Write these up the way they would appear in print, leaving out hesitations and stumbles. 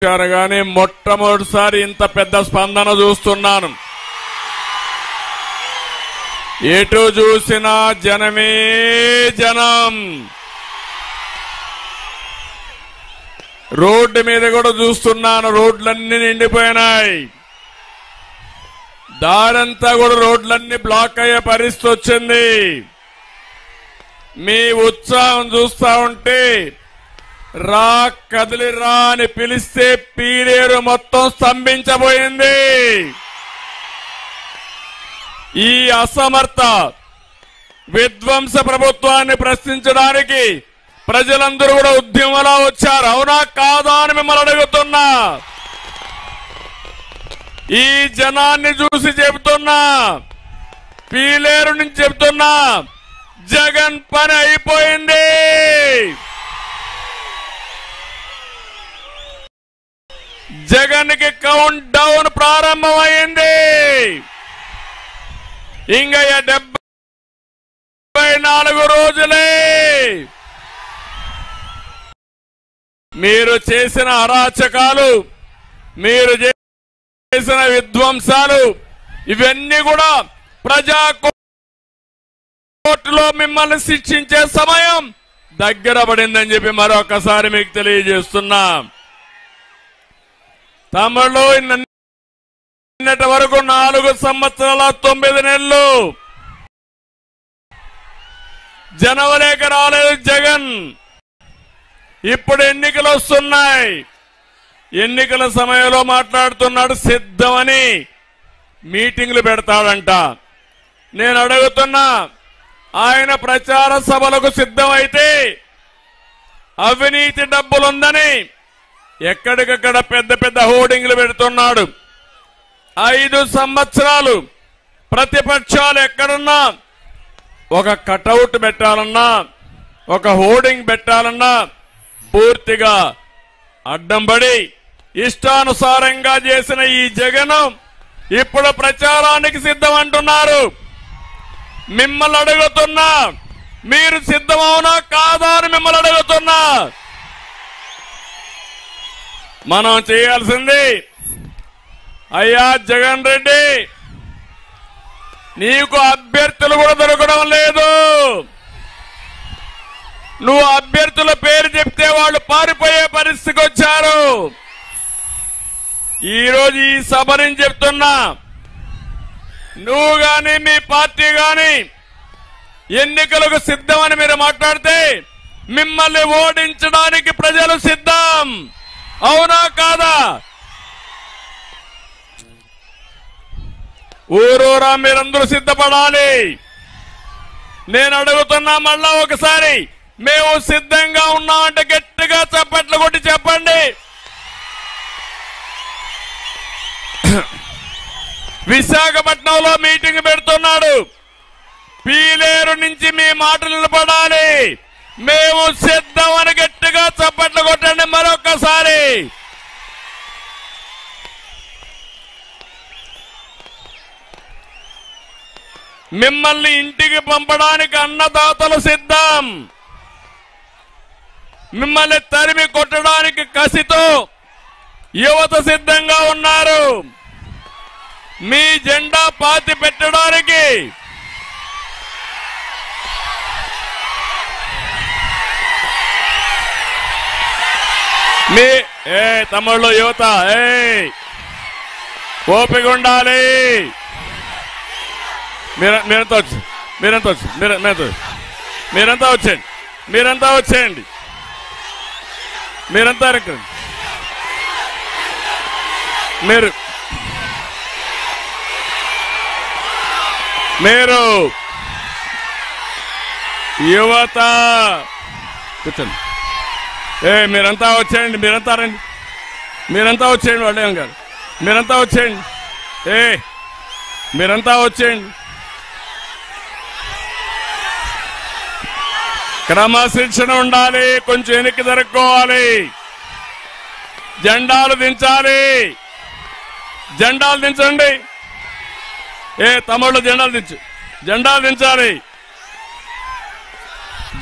గానీ మొట్టమొదటిసారి ఇంత పెద్ద స్పందన చూస్తున్నాను. ఎటు చూసినా జనమే జనం. రోడ్డు మీద కూడా చూస్తున్నాను, రోడ్లన్నీ నిండిపోయినాయి. దారంతా కూడా రోడ్లన్నీ బ్లాక్ అయ్యే పరిస్థితి వచ్చింది. మీ ఉత్సాహం చూస్తా ఉంటే రా కదిలిరా అని పిలిస్తే పీలేరు మొత్తం స్తంభించబోయింది. ఈ అసమర్థ విధ్వంస ప్రభుత్వాన్ని ప్రశ్నించడానికి ప్రజలందరూ కూడా ఉద్యమంలా వచ్చారు. అవునా కాదా అని మిమ్మల్ని అడుగుతున్నా. ఈ జనాన్ని చూసి చెబుతున్నా, పీలేరు నుంచి చెబుతున్నా, జగన్ పని అయిపోయింది. జగన్ కి కౌంట్ డౌన్ ప్రారంభమైంది. ఇంకా 74 రోజులే. మీరు చేసిన అరాచకాలు, మీరు చేసిన విధ్వంసాలు, ఇవన్నీ కూడా ప్రజా కోర్టులో మిమ్మల్ని శిక్షించే సమయం దగ్గర పడిందని చెప్పి మరొకసారి మీకు తెలియజేస్తున్నా. తమిళలో నిన్నటి వరకు 4 సంవత్సరాల 9 నెలలు జనవరికి రాలేదు జగన్. ఇప్పుడు ఎన్నికలు వస్తున్నాయి. ఎన్నికల సమయంలో మాట్లాడుతున్నాడు, సిద్ధమని మీటింగ్లు పెడతాడంట. నేను అడుగుతున్నా, ఆయన ప్రచార సభలకు సిద్ధమైతే అవినీతి డబ్బులుందని ఎక్కడికక్కడ పెద్ద పెద్ద హోర్డింగ్లు పెడుతున్నాడు. 5 సంవత్సరాలు ప్రతిపక్షాలు ఎక్కడున్నా ఒక కటౌట్ పెట్టాలన్నా, ఒక హోర్డింగ్ పెట్టాలన్నా పూర్తిగా అడ్డం పడి ఇష్టానుసారంగా చేసిన ఈ జగన్ ఇప్పుడు ప్రచారానికి సిద్ధం అంటున్నారు. మిమ్మల్ని అడుగుతున్నా, మీరు సిద్ధమవునా కాదా అని మిమ్మల్ని అడుగుతున్నా. మనం చేయాల్సింది, అయ్యా జగన్ రెడ్డి, నీకు అభ్యర్థులు కూడా దొరకడం లేదు. నువ్వు అభ్యర్థుల పేరు చెప్తే వాళ్ళు పారిపోయే పరిస్థితికి వచ్చారు. ఈరోజు ఈ సభ నుంచి చెప్తున్నా, నువ్వు గాని మీ పార్టీ గాని ఎన్నికలకు సిద్ధమని మీరు మాట్లాడితే మిమ్మల్ని ఓడించడానికి ప్రజలు సిద్ధం. అవునా కాదా? ఊరూరా మీరందరూ సిద్ధపడాలి. నేను అడుగుతున్నా మళ్ళా ఒకసారి, మేము సిద్ధంగా ఉన్నామంటే గట్టిగా చప్పట్లు కొట్టి చెప్పండి. విశాఖపట్నంలో మీటింగ్ పెడుతున్నాడు. పీలేరు నుంచి మీ మాటలు నిలబడాలి. మేము సిద్ధమని గట్టిగా చప్పట్లు కొట్టండి మరొకసారి. మిమ్మల్ని ఇంటికి పంపడానికి అన్నదాతలు సిద్ధం. మిమ్మల్ని తరిమి కొట్టడానికి కసితో యువత సిద్ధంగా ఉన్నారు. మీ జెండా పాతి పెట్టడానికి మీ తమిళలో యువత ఓపిక ఉండాలి. మీరంతా వచ్చేయండి. మీరంతా రండి. మీరు యువత కూర్చోండి. మీరంతా వచ్చేయండి. మీరంతా రండి. మీరంతా వచ్చేయండి. వాళ్ళేం కాదు. మీరంతా వచ్చేయండి. మీరంతా వచ్చేయండి. క్రమశిక్షణ ఉండాలి. కొంచెం వెనక్కి జరుపుకోవాలి. జెండాలు దించాలి. జెండాలు దించండి. తమిళలో జెండాలు దించు. జెండాలు దించాలి.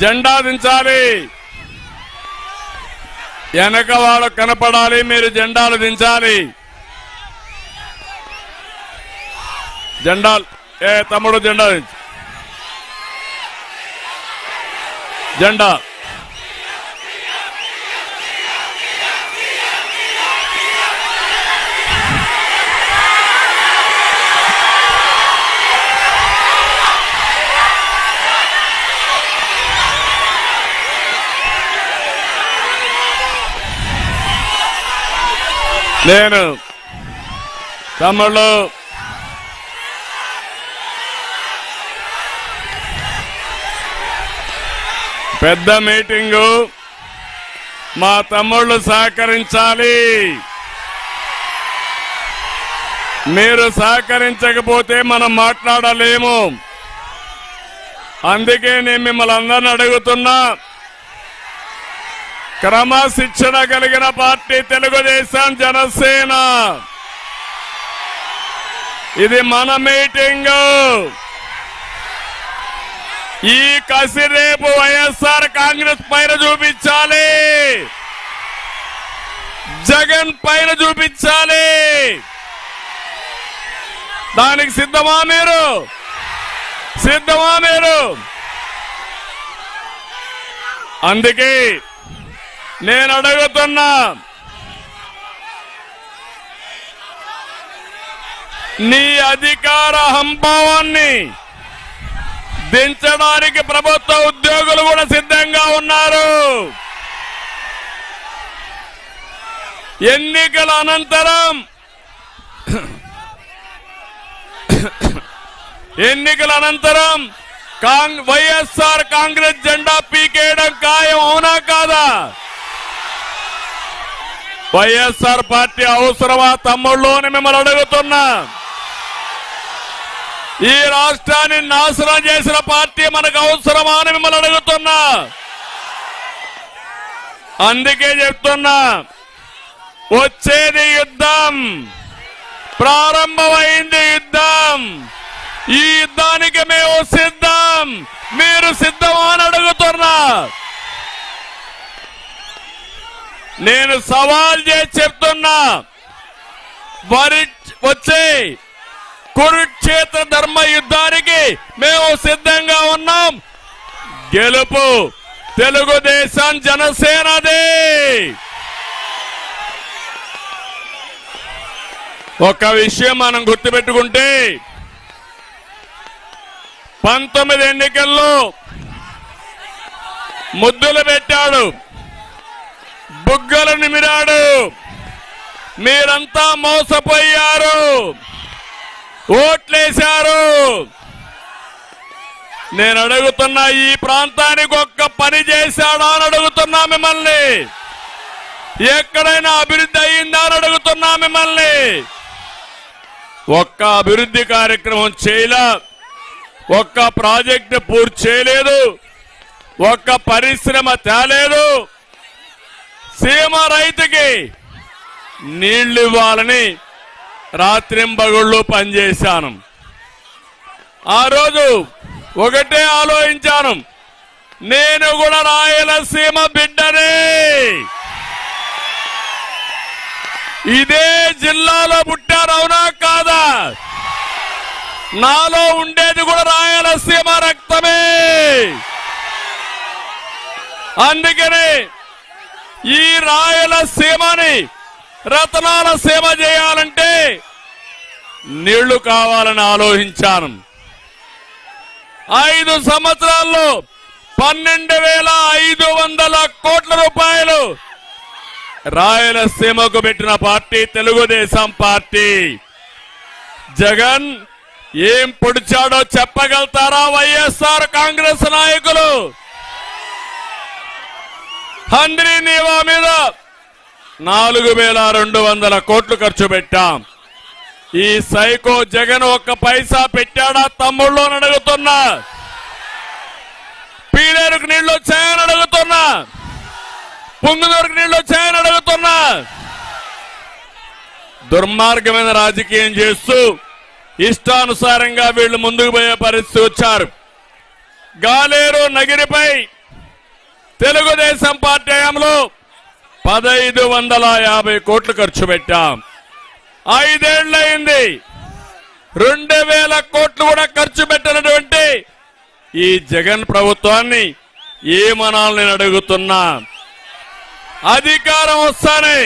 జెండా దించాలి. వెనక వాళ్ళు కనపడాలి, మీరు జెండాలు దించాలి. జెండాలు తమ్ముడు జెండా దించు. జెండా నేను తమ్ముళ్ళు పెద్ద మీటింగు, మా తమ్ముళ్ళు సహకరించాలి. మీరు సహకరించకపోతే మనం మాట్లాడలేము. అందుకే నేను మిమ్మల్ని అందరిని అడుగుతున్నా, క్రమశిక్షణ కలిగిన పార్టీ తెలుగుదేశం జనసేన. ఇది మన మీటింగు. ఈ కసి రేపు వైఎస్ఆర్ కాంగ్రెస్ పైన చూపించాలి, జగన్ పైన చూపించాలి. దానికి సిద్ధమా మీరు? సిద్ధమా మీరు? అందుకే నేను అడుగుతున్నా, నీ అధికార హంభావాన్ని దించడానికి ప్రభుత్వ ఉద్యోగులు కూడా సిద్ధంగా ఉన్నారు. ఎన్నికల అనంతరం వైఎస్ఆర్ కాంగ్రెస్ జెండా పీకేయడం ఖాయం, అవునా కాదా? వైఎస్ఆర్ పార్టీ అవసరమా తమ్ముళ్ళు అని మిమ్మల్ని అడుగుతున్నా. ఈ రాష్ట్రాన్ని నాశనం చేసిన పార్టీ మనకు అవసరమా అని మిమ్మల్ని అడుగుతున్నా. అందుకే చెప్తున్నా, వచ్చేది యుద్ధం, ప్రారంభమైంది యుద్ధం. ఈ యుద్ధానికి మేము సిద్ధం, మీరు సిద్ధమా అని అడుగుతున్నా. నేను సవాల్ చేసి చెప్తున్నా, వచ్చే కురుక్షేత్ర ధర్మ యుద్ధానికి మేము సిద్ధంగా ఉన్నాం. గెలుపు తెలుగుదేశం జనసేనది. ఒక విషయం మనం గుర్తుపెట్టుకుంటే, 19 ఎన్నికల్లో ముద్దులు పెట్టాడు, బుగ్గలు నిమిరాడు, మీరంతా మోసపోయారు, ఓట్లేశారు. నేను అడుగుతున్నా, ఈ ప్రాంతానికి ఒక్క పని చేశాడా అని అడుగుతున్నా మిమ్మల్ని. ఎక్కడైనా అభివృద్ధి అయిందా అని అడుగుతున్నా మిమ్మల్ని. ఒక్క అభివృద్ధి కార్యక్రమం చేయలే, ఒక్క ప్రాజెక్టు పూర్తి చేయలేదు, ఒక్క పరిశ్రమ తేలేదు. సీమ రైతుకి నీళ్లు ఇవ్వాలని రాత్రింబగుళ్ళు పనిచేశాను. ఆ రోజు ఒకటే ఆలోచించాను, నేను కూడా రాయలసీమ బిడ్డనే, ఇదే జిల్లాలో పుట్టారు, అవునా కాదా? నాలో ఉండేది కూడా రాయలసీమ రక్తమే. అందుకనే ఈ రాయలసీమని రతనాల సీమ చేయాలంటే నీళ్లు కావాలని ఆలోచించాను. 5 సంవత్సరాల్లో 12,500 కోట్ల రూపాయలు రాయలసీమకు పెట్టిన పార్టీ తెలుగుదేశం పార్టీ. జగన్ ఏం పొడిచాడో చెప్పగలుగుతారా వైఎస్ఆర్ కాంగ్రెస్ నాయకులు? హంద్రీ నీవా మీద 4,200 కోట్లు ఖర్చు పెట్టాం. ఈ సైకో జగన్ ఒక్క పైసా పెట్టాడా తమ్ముళ్ళు అని అడుగుతున్నా. పీలేరుకు నీళ్లు వచ్చాయని అడుగుతున్నా, పుంగుదూరుకు నీళ్లు వచ్చాయని అడుగుతున్నా. దుర్మార్గమైన రాజకీయం చేస్తూ ఇష్టానుసారంగా వీళ్లు ముందుకు పోయే పరిస్థితి వచ్చారు. గాలేరు నగిరిపై తెలుగుదేశం పార్టీ హయాంలో 1550 కోట్లు ఖర్చు పెట్టాం. 5 ఏళ్లయింది 2000 కోట్లు కూడా ఖర్చు పెట్టినటువంటి ఈ జగన్ ప్రభుత్వాన్ని ఏమనాలని నేను అడుగుతున్నా. అధికారం వస్తానే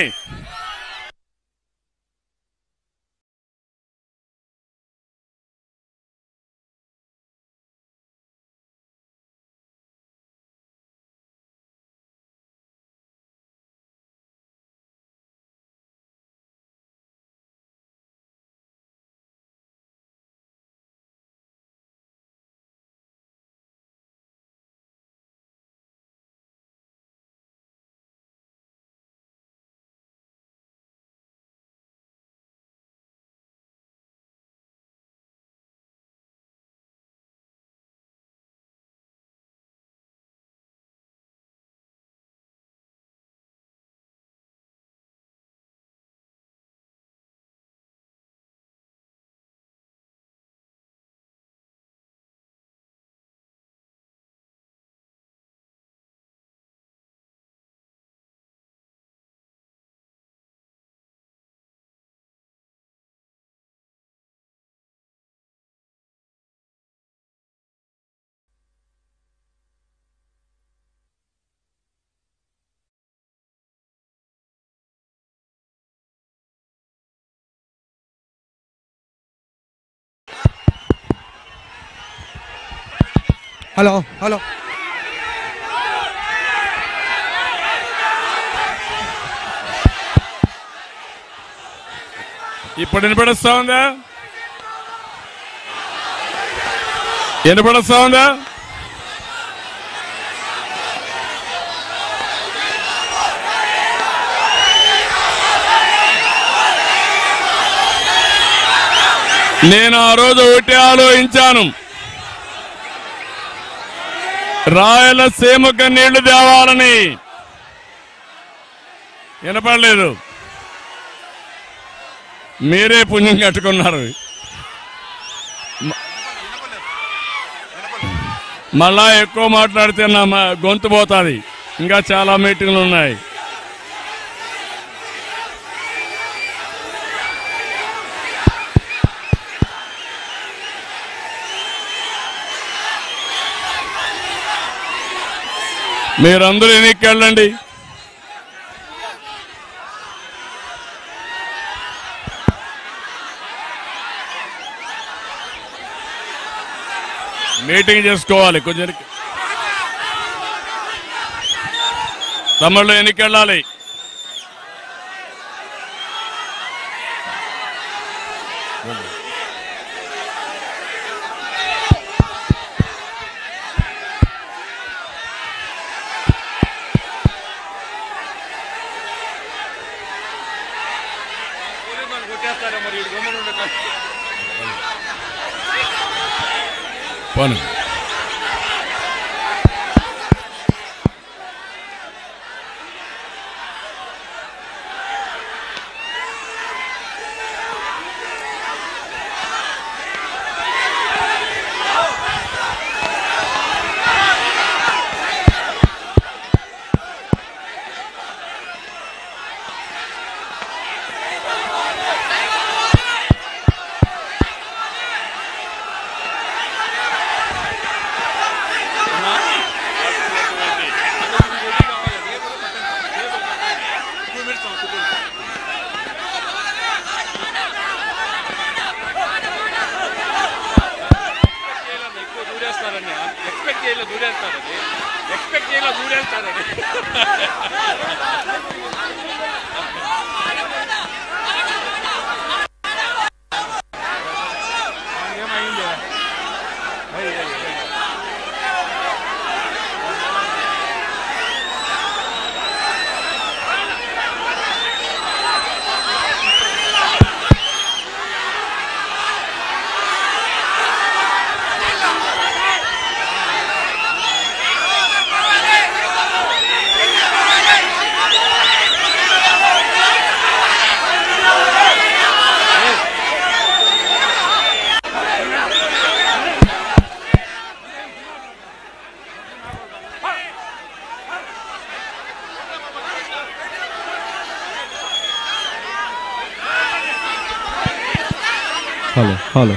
హలో హలో ఇప్పుడు వినపడుస్తా ఉందా? వినపడుస్తా ఉందా? నేను ఆ రోజు ఒకటి ఆలోచించాను, రాయలసీమకు నీళ్లు తేవాలని. వినపడలేదు, మీరే పుణ్యం కట్టుకున్నారు. మళ్ళా ఎక్కువ మాట్లాడితే నా గొంతు పోతుంది. ఇంకా చాలా మీటింగ్లు ఉన్నాయి. మీరందరూ ఎన్నికకి వెళ్ళండి. మీటింగ్ చేసుకోవాలి. కొంచెం తమిళలో ఎన్నికకి వెళ్ళాలి. పను ఎక్స్పెక్ట్ చేయాలి దూరేస్తారని. Hello hello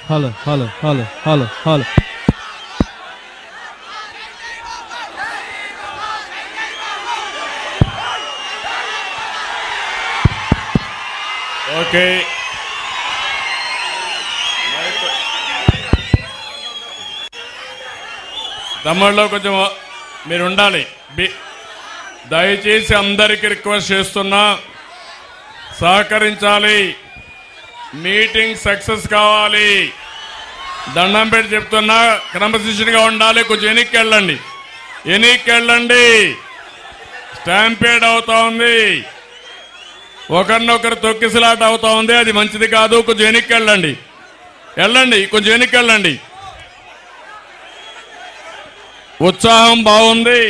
hello hello hello hello hello okay తమ్ముళ్ళు కొంచెం మీరు ఉండాలి. దయచేసి అందరికీ రిక్వెస్ట్ చేస్తున్నా, సహకరించాలి. మీటింగ్ సక్సెస్ కావాలి. దండం పెట్టి చెప్తున్నా, క్రమశిక్షణగా ఉండాలి. కొంచెం వెనక్కి వెళ్ళండి. స్టాంపేడ్ అవుతా ఉంది, ఒకరినొకరు తొక్కిసలాట అవుతా ఉంది. అది మంచిది కాదు. కొంచెం వెనక్కి వెళ్ళండి. ఉత్సాహం బాగుంది,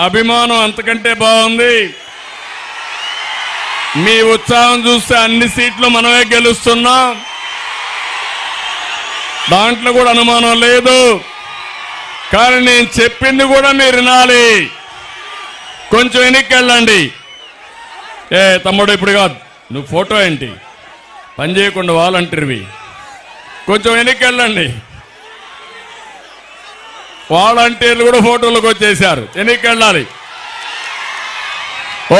అభిమానం అంతకంటే బాగుంది. మీ ఉత్సాహం చూస్తే అన్ని సీట్లు మనమే గెలుస్తున్నాం, దాంట్లో కూడా అనుమానం లేదు. కానీ నేను చెప్పింది కూడా మీరు వినాలి. కొంచెం వెనక్కి వెళ్ళండి. తమ్ముడు ఇప్పుడు కాదు, నువ్వు ఫోటో ఏంటి పని చేయకుండా వాలంటీర్వి. కొంచెం వెనక్కి వెళ్ళండి. వాలంటీర్లు కూడా ఫోటోలకు వచ్చేసారు. వెనక్కి వెళ్ళాలి.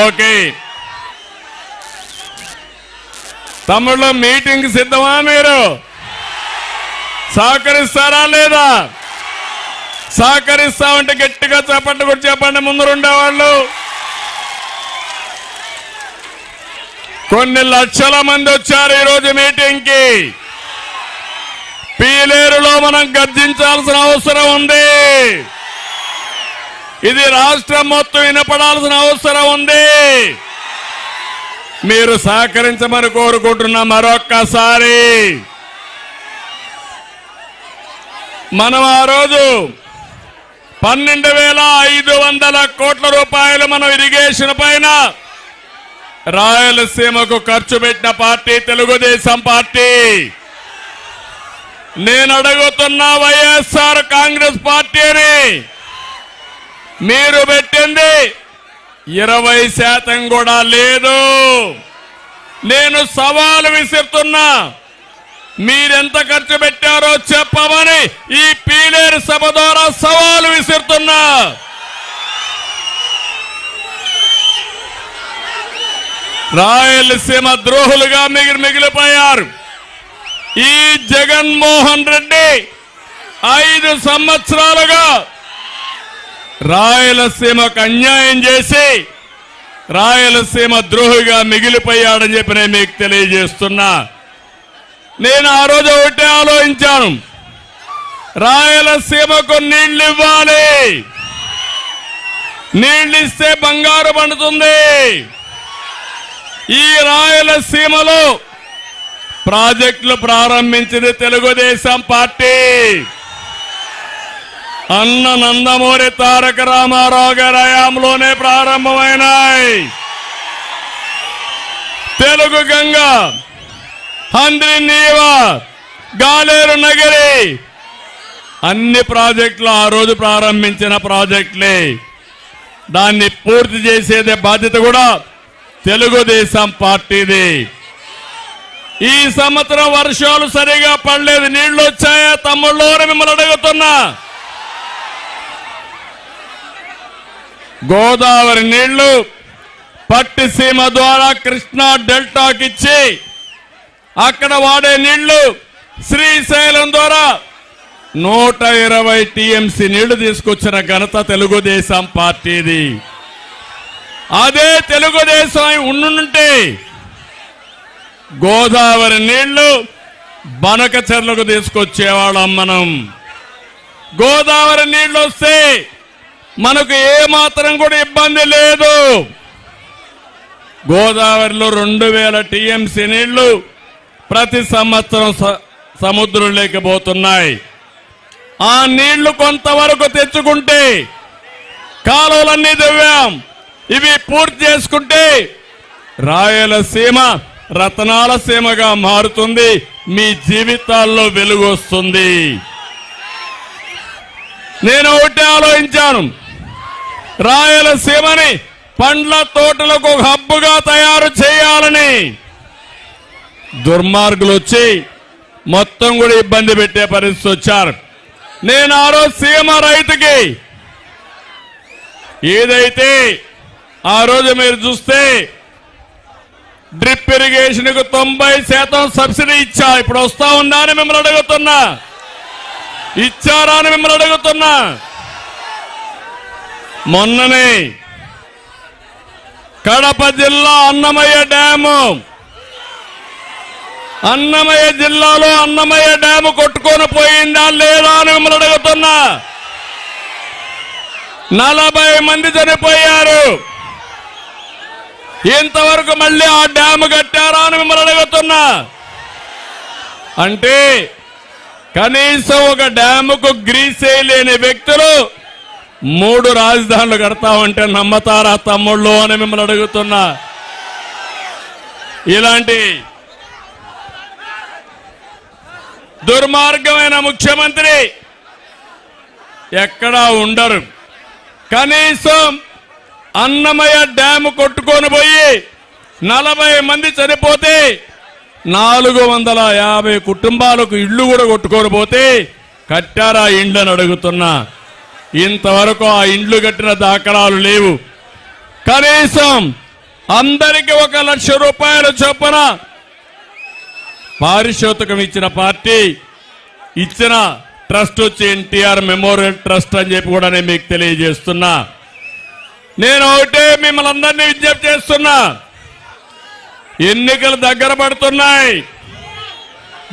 ఓకే తమ్ముళ్ళు, మీటింగ్ సిద్ధమా? మీరు సహకరిస్తారా లేదా? సహకరిస్తామంటే గట్టిగా చెప్పండి, కూడా చెప్పండి. ముందరుండేవాళ్ళు కొన్ని లక్షల మంది వచ్చారు ఈరోజు మీటింగ్ కి. పీలేరులో మనం గర్జించాల్సిన అవసరం ఉంది. ఇది రాష్ట్రం మొత్తం వినపడాల్సిన అవసరం ఉంది. మీరు సహకరించమని కోరుకుంటున్నా. మరొక్కసారి మనం ఆ రోజు 12,500 కోట్ల రూపాయలు మనం ఇరిగేషన్ పైన రాయలసీమకు ఖర్చు పెట్టిన పార్టీ తెలుగుదేశం పార్టీ. నేను అడుగుతున్న వైఎస్ఆర్ కాంగ్రెస్ పార్టీని, మీరు పెట్టింది 20% కూడా లేదు. నేను సవాలు విసురుతున్నా, మీరెంత ఖర్చు పెట్టారో చెప్పమని ఈ పీలేరు సభ ద్వారా సవాలు విసురుతున్నా. రాయలసీమ ద్రోహులుగా మిగిలిపోయారు. ఈ జగన్మోహన్ రెడ్డి 5 సంవత్సరాలుగా రాయలసీమకు అన్యాయం చేసి రాయలసీమ ద్రోహిగా మిగిలిపోయాడని చెప్పి నేను మీకు తెలియజేస్తున్నా. నేను ఆ రోజు ఒకటే ఆలోచించాను, రాయలసీమకు నీళ్లు ఇవ్వాలి. నీళ్లు ఇస్తే బంగారు పండుతుంది. ఈ రాయలసీమలో ప్రాజెక్టులు ప్రారంభించింది తెలుగుదేశం పార్టీ. అన్న నందమూరి తారక రామారావు గారి హయాంలోనే ప్రారంభమైనాయి. తెలుగు గంగ, హంద్రి నీవా, గాలేరు నగరి అన్ని ప్రాజెక్టులు ఆ రోజు ప్రారంభించిన ప్రాజెక్టులే. దాన్ని పూర్తి చేసేదే బాధ్యత కూడా తెలుగుదేశం పార్టీది. ఈ సంవత్సరం వర్షాలు సరిగా పడలేదు. నీళ్లు వచ్చాయా తమ్ముళ్ళు? మిమ్మల్ని అడుగుతున్నా. గోదావరి నీళ్లు పట్టిసీమ ద్వారా కృష్ణా డెల్టాకిచ్చి అక్కడ వాడే నీళ్లు శ్రీశైలం ద్వారా 120 టీఎంసీ నీళ్లు తీసుకొచ్చిన ఘనత తెలుగుదేశం పార్టీది. అదే తెలుగుదేశం ఉండుంటే గోదావరి నీళ్లు బనకచెర్లకు తీసుకొచ్చేవాళ్ళం మనం. గోదావరి నీళ్లు వస్తే మనకు ఏమాత్రం కూడా ఇబ్బంది లేదు. గోదావరిలో 2000 టీఎంసీ నీళ్లు ప్రతి సంవత్సరం సముద్రంలోకి పోతున్నాయి. ఆ నీళ్లు కొంతవరకు తెచ్చుకుంటే, కాలువలన్నీ దవ్వాం, ఇవి పూర్తి చేసుకుంటే రాయలసీమ రతనాల సీమగా మారుతుంది. మీ జీవితాల్లో వెలుగు వస్తుంది. నేను ఒకటే ఆలోచించాను, రాయలసీమని పండ్ల తోటలకు ఒక హబ్బుగా తయారు చేయాలని. దుర్మార్గులు వచ్చి మొత్తం కూడా ఇబ్బంది పెట్టే పరిస్థితి వచ్చారు. నేను ఆ రోజు సీమ రైతుకి ఏదైతే ఆ రోజు మీరు చూస్తే డ్రిప్ ఇరిగేషన్ కు 90% సబ్సిడీ ఇచ్చా. ఇప్పుడు వస్తా ఉందా అని మిమ్మల్ని అడుగుతున్నా, ఇచ్చారా అని మిమ్మల్ని అడుగుతున్నా. మొన్ననే కడప జిల్లా అన్నమయ్య డ్యాము, అన్నమయ్య జిల్లాలో అన్నమయ్య డ్యాము కొట్టుకొని పోయిందా లేదా అని మిమ్మల్ని అడుగుతున్నా. 40 మంది చనిపోయారు. ఇంతవరకు మళ్ళీ ఆ డ్యాము కట్టారా అని మిమ్మల్ని అడుగుతున్నా. అంటే కనీసం ఒక డ్యాముకు గ్రీసే లేని వ్యక్తులు 3 రాజధానులు కడతామంటే నమ్మతారా తమ్ముళ్ళు అని మిమ్మల్ని అడుగుతున్నా. ఇలాంటి దుర్మార్గమైన ముఖ్యమంత్రి ఎక్కడా ఉండరు. కనీసం అన్నమయ్య డ్యాము కొట్టుకొని పోయి 40 మంది చనిపోతే 450 కుటుంబాలకు ఇళ్లు కూడా కొట్టుకొని పోతే కట్టారా ఇండ్లని అడుగుతున్నా. ఇంతవరకు ఆ ఇండ్లు కట్టిన దాఖలాలు లేవు. కనీసం అందరికి 1 లక్ష రూపాయలు చొప్పున పారితోషికం ఇచ్చిన పార్టీ, ఇచ్చిన ట్రస్ట్ వచ్చి ఎన్టీఆర్ మెమోరియల్ ట్రస్ట్ అని చెప్పి కూడా నేను మీకు తెలియజేస్తున్నా. నేను ఒకటే మిమ్మల్ని అందరినీ విజ్ఞప్తి చేస్తున్నా, ఎన్నికలు దగ్గర పడుతున్నాయి.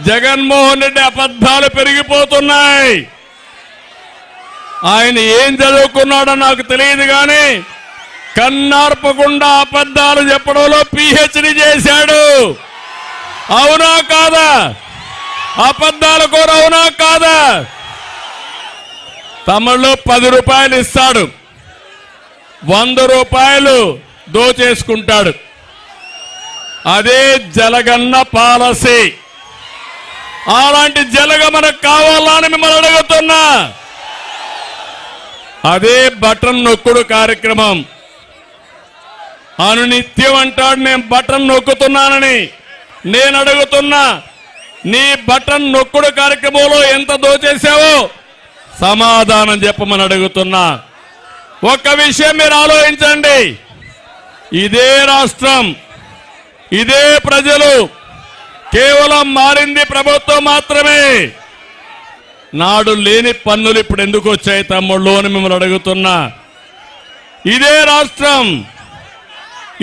జగన్మోహన్ రెడ్డి అబద్ధాలు పెరిగిపోతున్నాయి. ఆయన ఏం చదువుకున్నాడో నాకు తెలియదు కానీ కన్నార్పకుండా అబద్ధాలు చెప్పడంలో పిహెచ్డి చేశాడు. అవునా కాదా? అబద్ధాల కోర అవునా కాదా? తమిళలో 10 రూపాయలు ఇస్తాడు, 100 రూపాయలు దోచేసుకుంటాడు. అదే జలగన్న పాలసీ. అలాంటి జలగ మనకు కావాలని మిమ్మల్ని అడుగుతున్నా. అదే బటన్ నొక్కుడు కార్యక్రమం. అనునిత్యం అంటాడు నేను బటన్ నొక్కుతున్నానని. నేను అడుగుతున్నా, నీ బటన్ నొక్కుడు కార్యక్రమంలో ఎంత దోచేశావో సమాధానం చెప్పమని అడుగుతున్నా. ఒక్క విషయం మీరు ఆలోచించండి, ఇదే రాష్ట్రం, ఇదే ప్రజలు, కేవలం మారింది ప్రభుత్వం మాత్రమే. నాడు లేని పన్నులు ఇప్పుడు ఎందుకు వచ్చాయి తమ్ముళ్ళు అని మిమ్మల్ని అడుగుతున్నా. ఇదే రాష్ట్రం,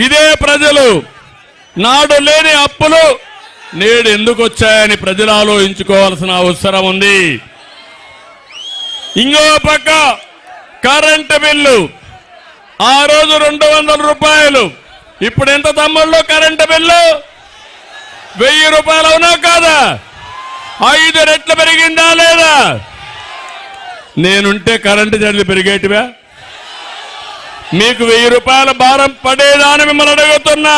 ఇదే ప్రజలు, నాడు లేని అప్పులు నేడు ఎందుకు వచ్చాయని ప్రజలు ఆలోచించుకోవాల్సిన అవసరం ఉంది. ఇంకో పక్క కరెంటు బిల్లు ఆ రోజు 200 రూపాయలు, ఇప్పుడు ఎంత తమ్ముళ్ళు కరెంటు బిల్లు? 1000 రూపాయలు అవునా కాదా? 5 రెట్లు పెరిగిందా లేదా? నేనుంటే కరెంటు ఛార్జీలు పెరిగేటివా? మీకు 1000 రూపాయల భారం పడేదా అని మిమ్మల్ని అడుగుతున్నా.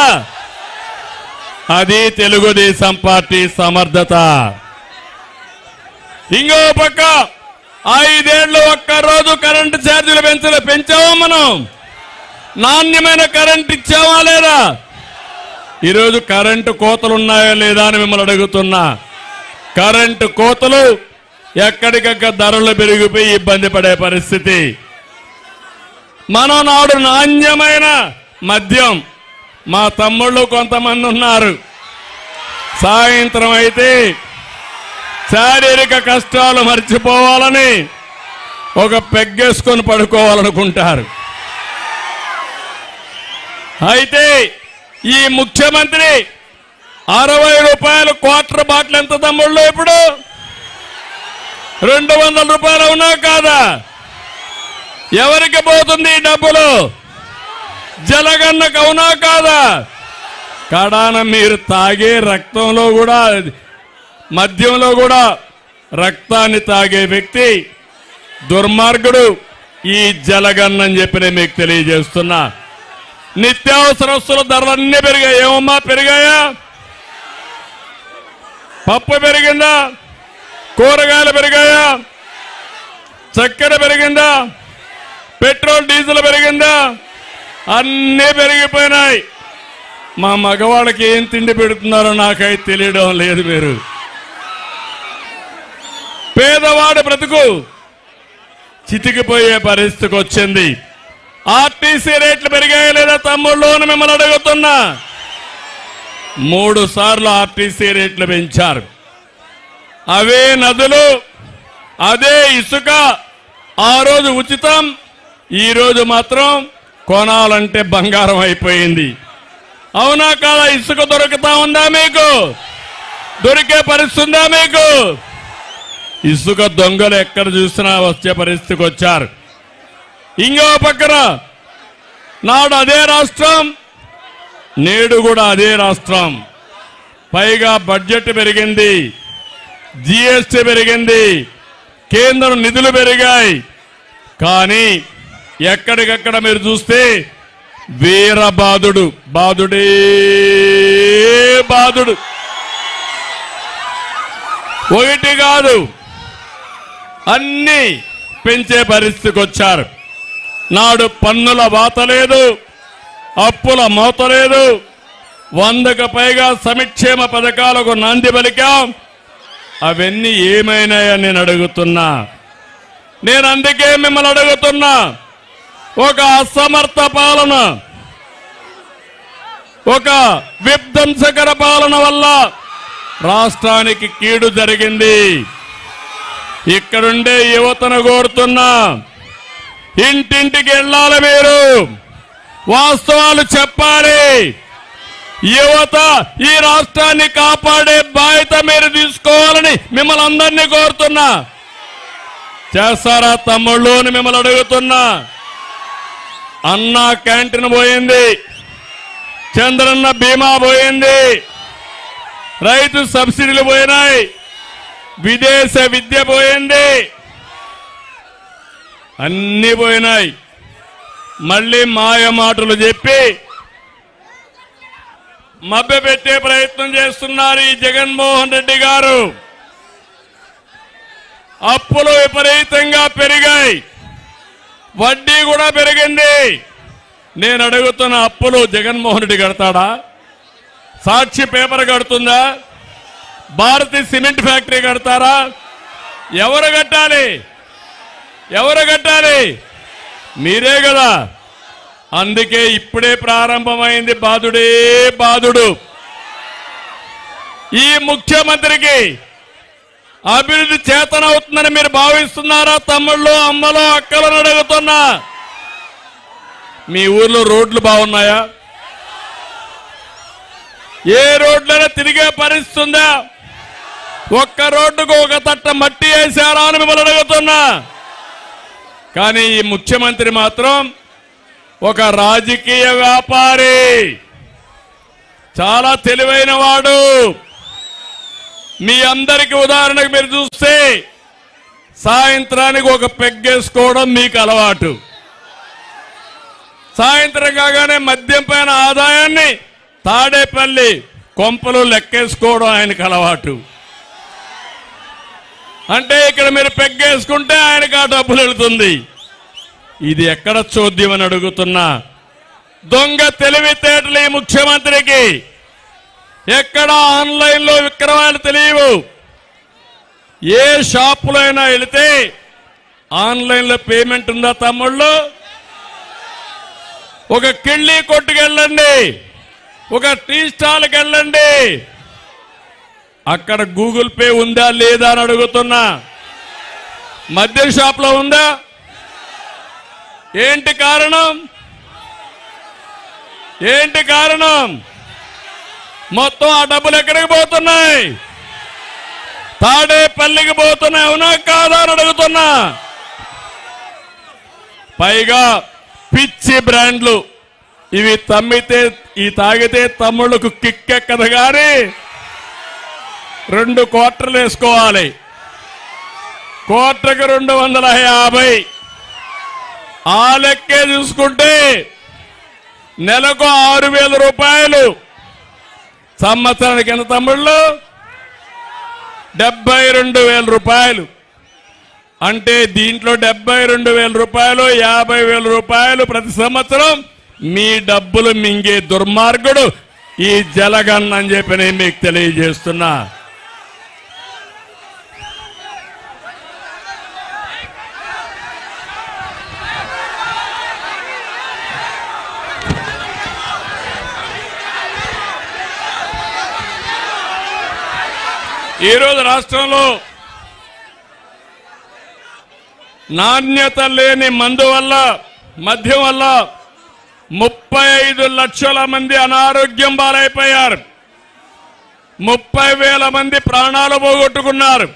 అది తెలుగుదేశం పార్టీ సమర్థత. ఇంకో పక్క 5 ఏళ్లు ఒక్కరోజు కరెంటు ఛార్జీలు పెంచావా? మనం నాణ్యమైన కరెంటు ఇచ్చావా లేదా? ఈరోజు కరెంటు కోతలు ఉన్నాయా లేదా అని మిమ్మల్ని అడుగుతున్నా. కరెంటు కోతలు, ఎక్కడికక్కడ ధరలు పెరిగిపోయి ఇబ్బంది పడే పరిస్థితి. మనం నాడు నాణ్యమైన మద్యం, మా తమ్ముళ్ళు కొంతమంది ఉన్నారు, సాయంత్రం అయితే శారీరక కష్టాలు మర్చిపోవాలని ఒక పెగ్గేసుకొని పడుకోవాలనుకుంటారు. అయితే ఈ ముఖ్యమంత్రి 60 రూపాయలు క్వార్టర్ బాటిల్ ఎంత తమ్ముళ్ళు? ఇప్పుడు 200 రూపాయలు అవునా కాదా? ఎవరికి పోతుంది ఈ డబ్బులు? జలగన్నకు అవునా కాదా? కడాన మీరు తాగే రక్తంలో కూడా, మద్యంలో కూడా రక్తాన్ని తాగే వ్యక్తి దుర్మార్గుడు ఈ జలగన్న అని చెప్పి నేను మీకు తెలియజేస్తున్నా. నిత్యావసర వస్తువుల ధరలన్నీ పెరిగాయి. ఏమమ్మా పెరిగాయా? పప్పు పెరిగిందా? కూరగాయలు పెరిగాయా? చక్కెర పెరిగిందా? పెట్రోల్ డీజిల్ పెరిగిందా? అన్నీ పెరిగిపోయినాయి. మా మగవాళ్ళకి ఏం తిండి పెడుతున్నారో నాకైతే తెలియడం లేదు. మీరు పేదవాడి బ్రతుకు చితికిపోయే పరిస్థితికి వచ్చింది. ఆర్టీసీ రేట్లు పెరిగాయా లేదా తమ్ముళ్ళు అని మిమ్మల్ని అడుగుతున్నా. 3 సార్లు ఆర్టీసీ రేట్లు పెంచారు. అవే నదులు, అదే ఇసుక ఆ రోజు ఉచితం, ఈ రోజు మాత్రం కొనాలంటే బంగారం అయిపోయింది. అవునా కాదా? ఇసుక దొరుకుతా ఉందా మీకు? దొరికే పరిస్థితి ఉందా మీకు? ఇసుక దొంగలు ఎక్కడ చూసినా వచ్చే పరిస్థితికి వచ్చారు. ఇంకో పక్కన నాడు అదే రాష్ట్రం, నేడు కూడా అదే రాష్ట్రం. పైగా బడ్జెట్ పెరిగింది, జీఎస్టీ పెరిగింది, కేంద్రం నిధులు పెరిగాయి. కానీ ఎక్కడికక్కడ మీరు చూస్తే వీరబాదుడు, బాదుడే బాదుడు. ఒకటి కాదు, అన్ని పెంచే పరిస్థితికి వచ్చారు. నాడు పన్నుల వాత లేదు, అప్పుల మోత లేదు, 100కు పైగా సంక్షేమ పథకాలకు నాంది పలికాం. అవన్నీ ఏమైనాయని నేను అడుగుతున్నా. నేను అందుకే మిమ్మల్ని అడుగుతున్నా. ఒక అసమర్థ పాలన, ఒక విధ్వంసకర పాలన వల్ల రాష్ట్రానికి కీడు జరిగింది. ఇక్కడుండే యువతను కోరుతున్నా, ఇంటింటికి వెళ్ళాలి, మీరు వాస్తవాలు చెప్పాలి. యువత ఈ రాష్ట్రాన్ని కాపాడే బాధ్యత మీరు తీసుకోవాలని మిమ్మల్ని అందరినీ కోరుతున్నా. చేస్తారా తమ్ముళ్ళు అని మిమ్మల్ని అడుగుతున్నా. అన్న క్యాంటీన్ పోయింది, చంద్రన్న బీమా పోయింది, రైతు సబ్సిడీలు పోయినాయి, విదేశ విద్య పోయింది, అన్ని పోయినాయి. మళ్ళీ మాయ మాటలు చెప్పి మభ్యపెట్టే ప్రయత్నం చేస్తున్నారు ఈ జగన్మోహన్ రెడ్డి గారు. అప్పులు విపరీతంగా పెరిగాయి, వడ్డీ కూడా పెరిగింది. నేను అడుగుతున్న అప్పులు జగన్మోహన్ రెడ్డి కడతాడా? సాక్షి పేపర్ కడుతుందా? భారతీ సిమెంట్ ఫ్యాక్టరీ కడతారా? ఎవరు కట్టాలి? ఎవరు కట్టాలి? మీరే కదా. అందుకే ఇప్పుడే ప్రారంభమైంది బాధుడే బాధుడు. ఈ ముఖ్యమంత్రికి అభివృద్ధి చేతనవుతుందని మీరు భావిస్తున్నారా తమ్ముళ్ళు, అమ్మలు, అక్కలను అడుగుతున్నా. మీ ఊర్లో రోడ్లు బాగున్నాయా? ఏ రోడ్లైనా తిరిగే పరిస్థితి ఉందా? ఒక్క రోడ్డుకు ఒక తట్ట మట్టి వేశారా అని మిమ్మల్ని అడుగుతున్నా. కానీ ఈ ముఖ్యమంత్రి మాత్రం ఒక రాజకీయ వ్యాపారి, చాలా తెలివైన వాడు. మీ అందరికీ ఉదాహరణకు మీరు చూస్తే సాయంత్రానికి ఒక పెగ్గేసుకోవడం మీకు అలవాటు. సాయంత్రం కాగానే మద్యం పైన ఆదాయాన్ని తాడేపల్లి కొంపలు లెక్కేసుకోవడం ఆయనకు అలవాటు. అంటే ఇక్కడ మీరు పెగ్గేసుకుంటే ఆయనకు ఆ డబ్బులు వెళుతుంది. ఇది ఎక్కడ చోద్యం అని అడుగుతున్నా. దొంగ తెలివితేటలు ఈ ముఖ్యమంత్రికి. ఎక్కడ ఆన్లైన్లో విక్రమాలు తెలియవు. ఏ షాపులో అయినా వెళితే ఆన్లైన్లో పేమెంట్ ఉందా తమ్ముళ్ళు? ఒక కిళ్ళీ కొట్టుకెళ్ళండి, ఒక టీ స్టాల్కి వెళ్ళండి, అక్కడ గూగుల్ పే ఉందా లేదా అని అడుగుతున్నా. మద్యం షాప్లో ఉందా? ఏంటి కారణం? ఏంటి కారణం? మొత్తం ఆ డబ్బులు ఎక్కడికి పోతున్నాయి? తాడేపల్లికి పోతున్నాయి. అవునా కాదా అని అడుగుతున్నా. పైగా పిచ్చి బ్రాండ్లు ఇవి తమ్మితే ఈ తాగితే తమ్ముళ్ళకు కిక్కెక్కదు కానీ 2 క్వార్టర్లు వేసుకోవాలి. క్వార్టర్కి 250. ఆ లెక్కే చూసుకుంటే నెలకు 6,000 రూపాయలు. సంవత్సరానికి ఎంత తమ్ముళ్ళు? 72,000 రూపాయలు. అంటే దీంట్లో 72,000 రూపాయలు, 50,000 రూపాయలు ప్రతి సంవత్సరం మీ డబ్బులు మింగే దుర్మార్గుడు ఈ జలగన్ అని చెప్పి నేను మీకు తెలియజేస్తున్నా. ఈరోజు రాష్ట్రంలో నాణ్యత లేని మందు వల్ల, మద్యం వల్ల 35 లక్షల మంది అనారోగ్యం పాలైపోయారు. 30,000 మంది ప్రాణాలు పోగొట్టుకున్నారు.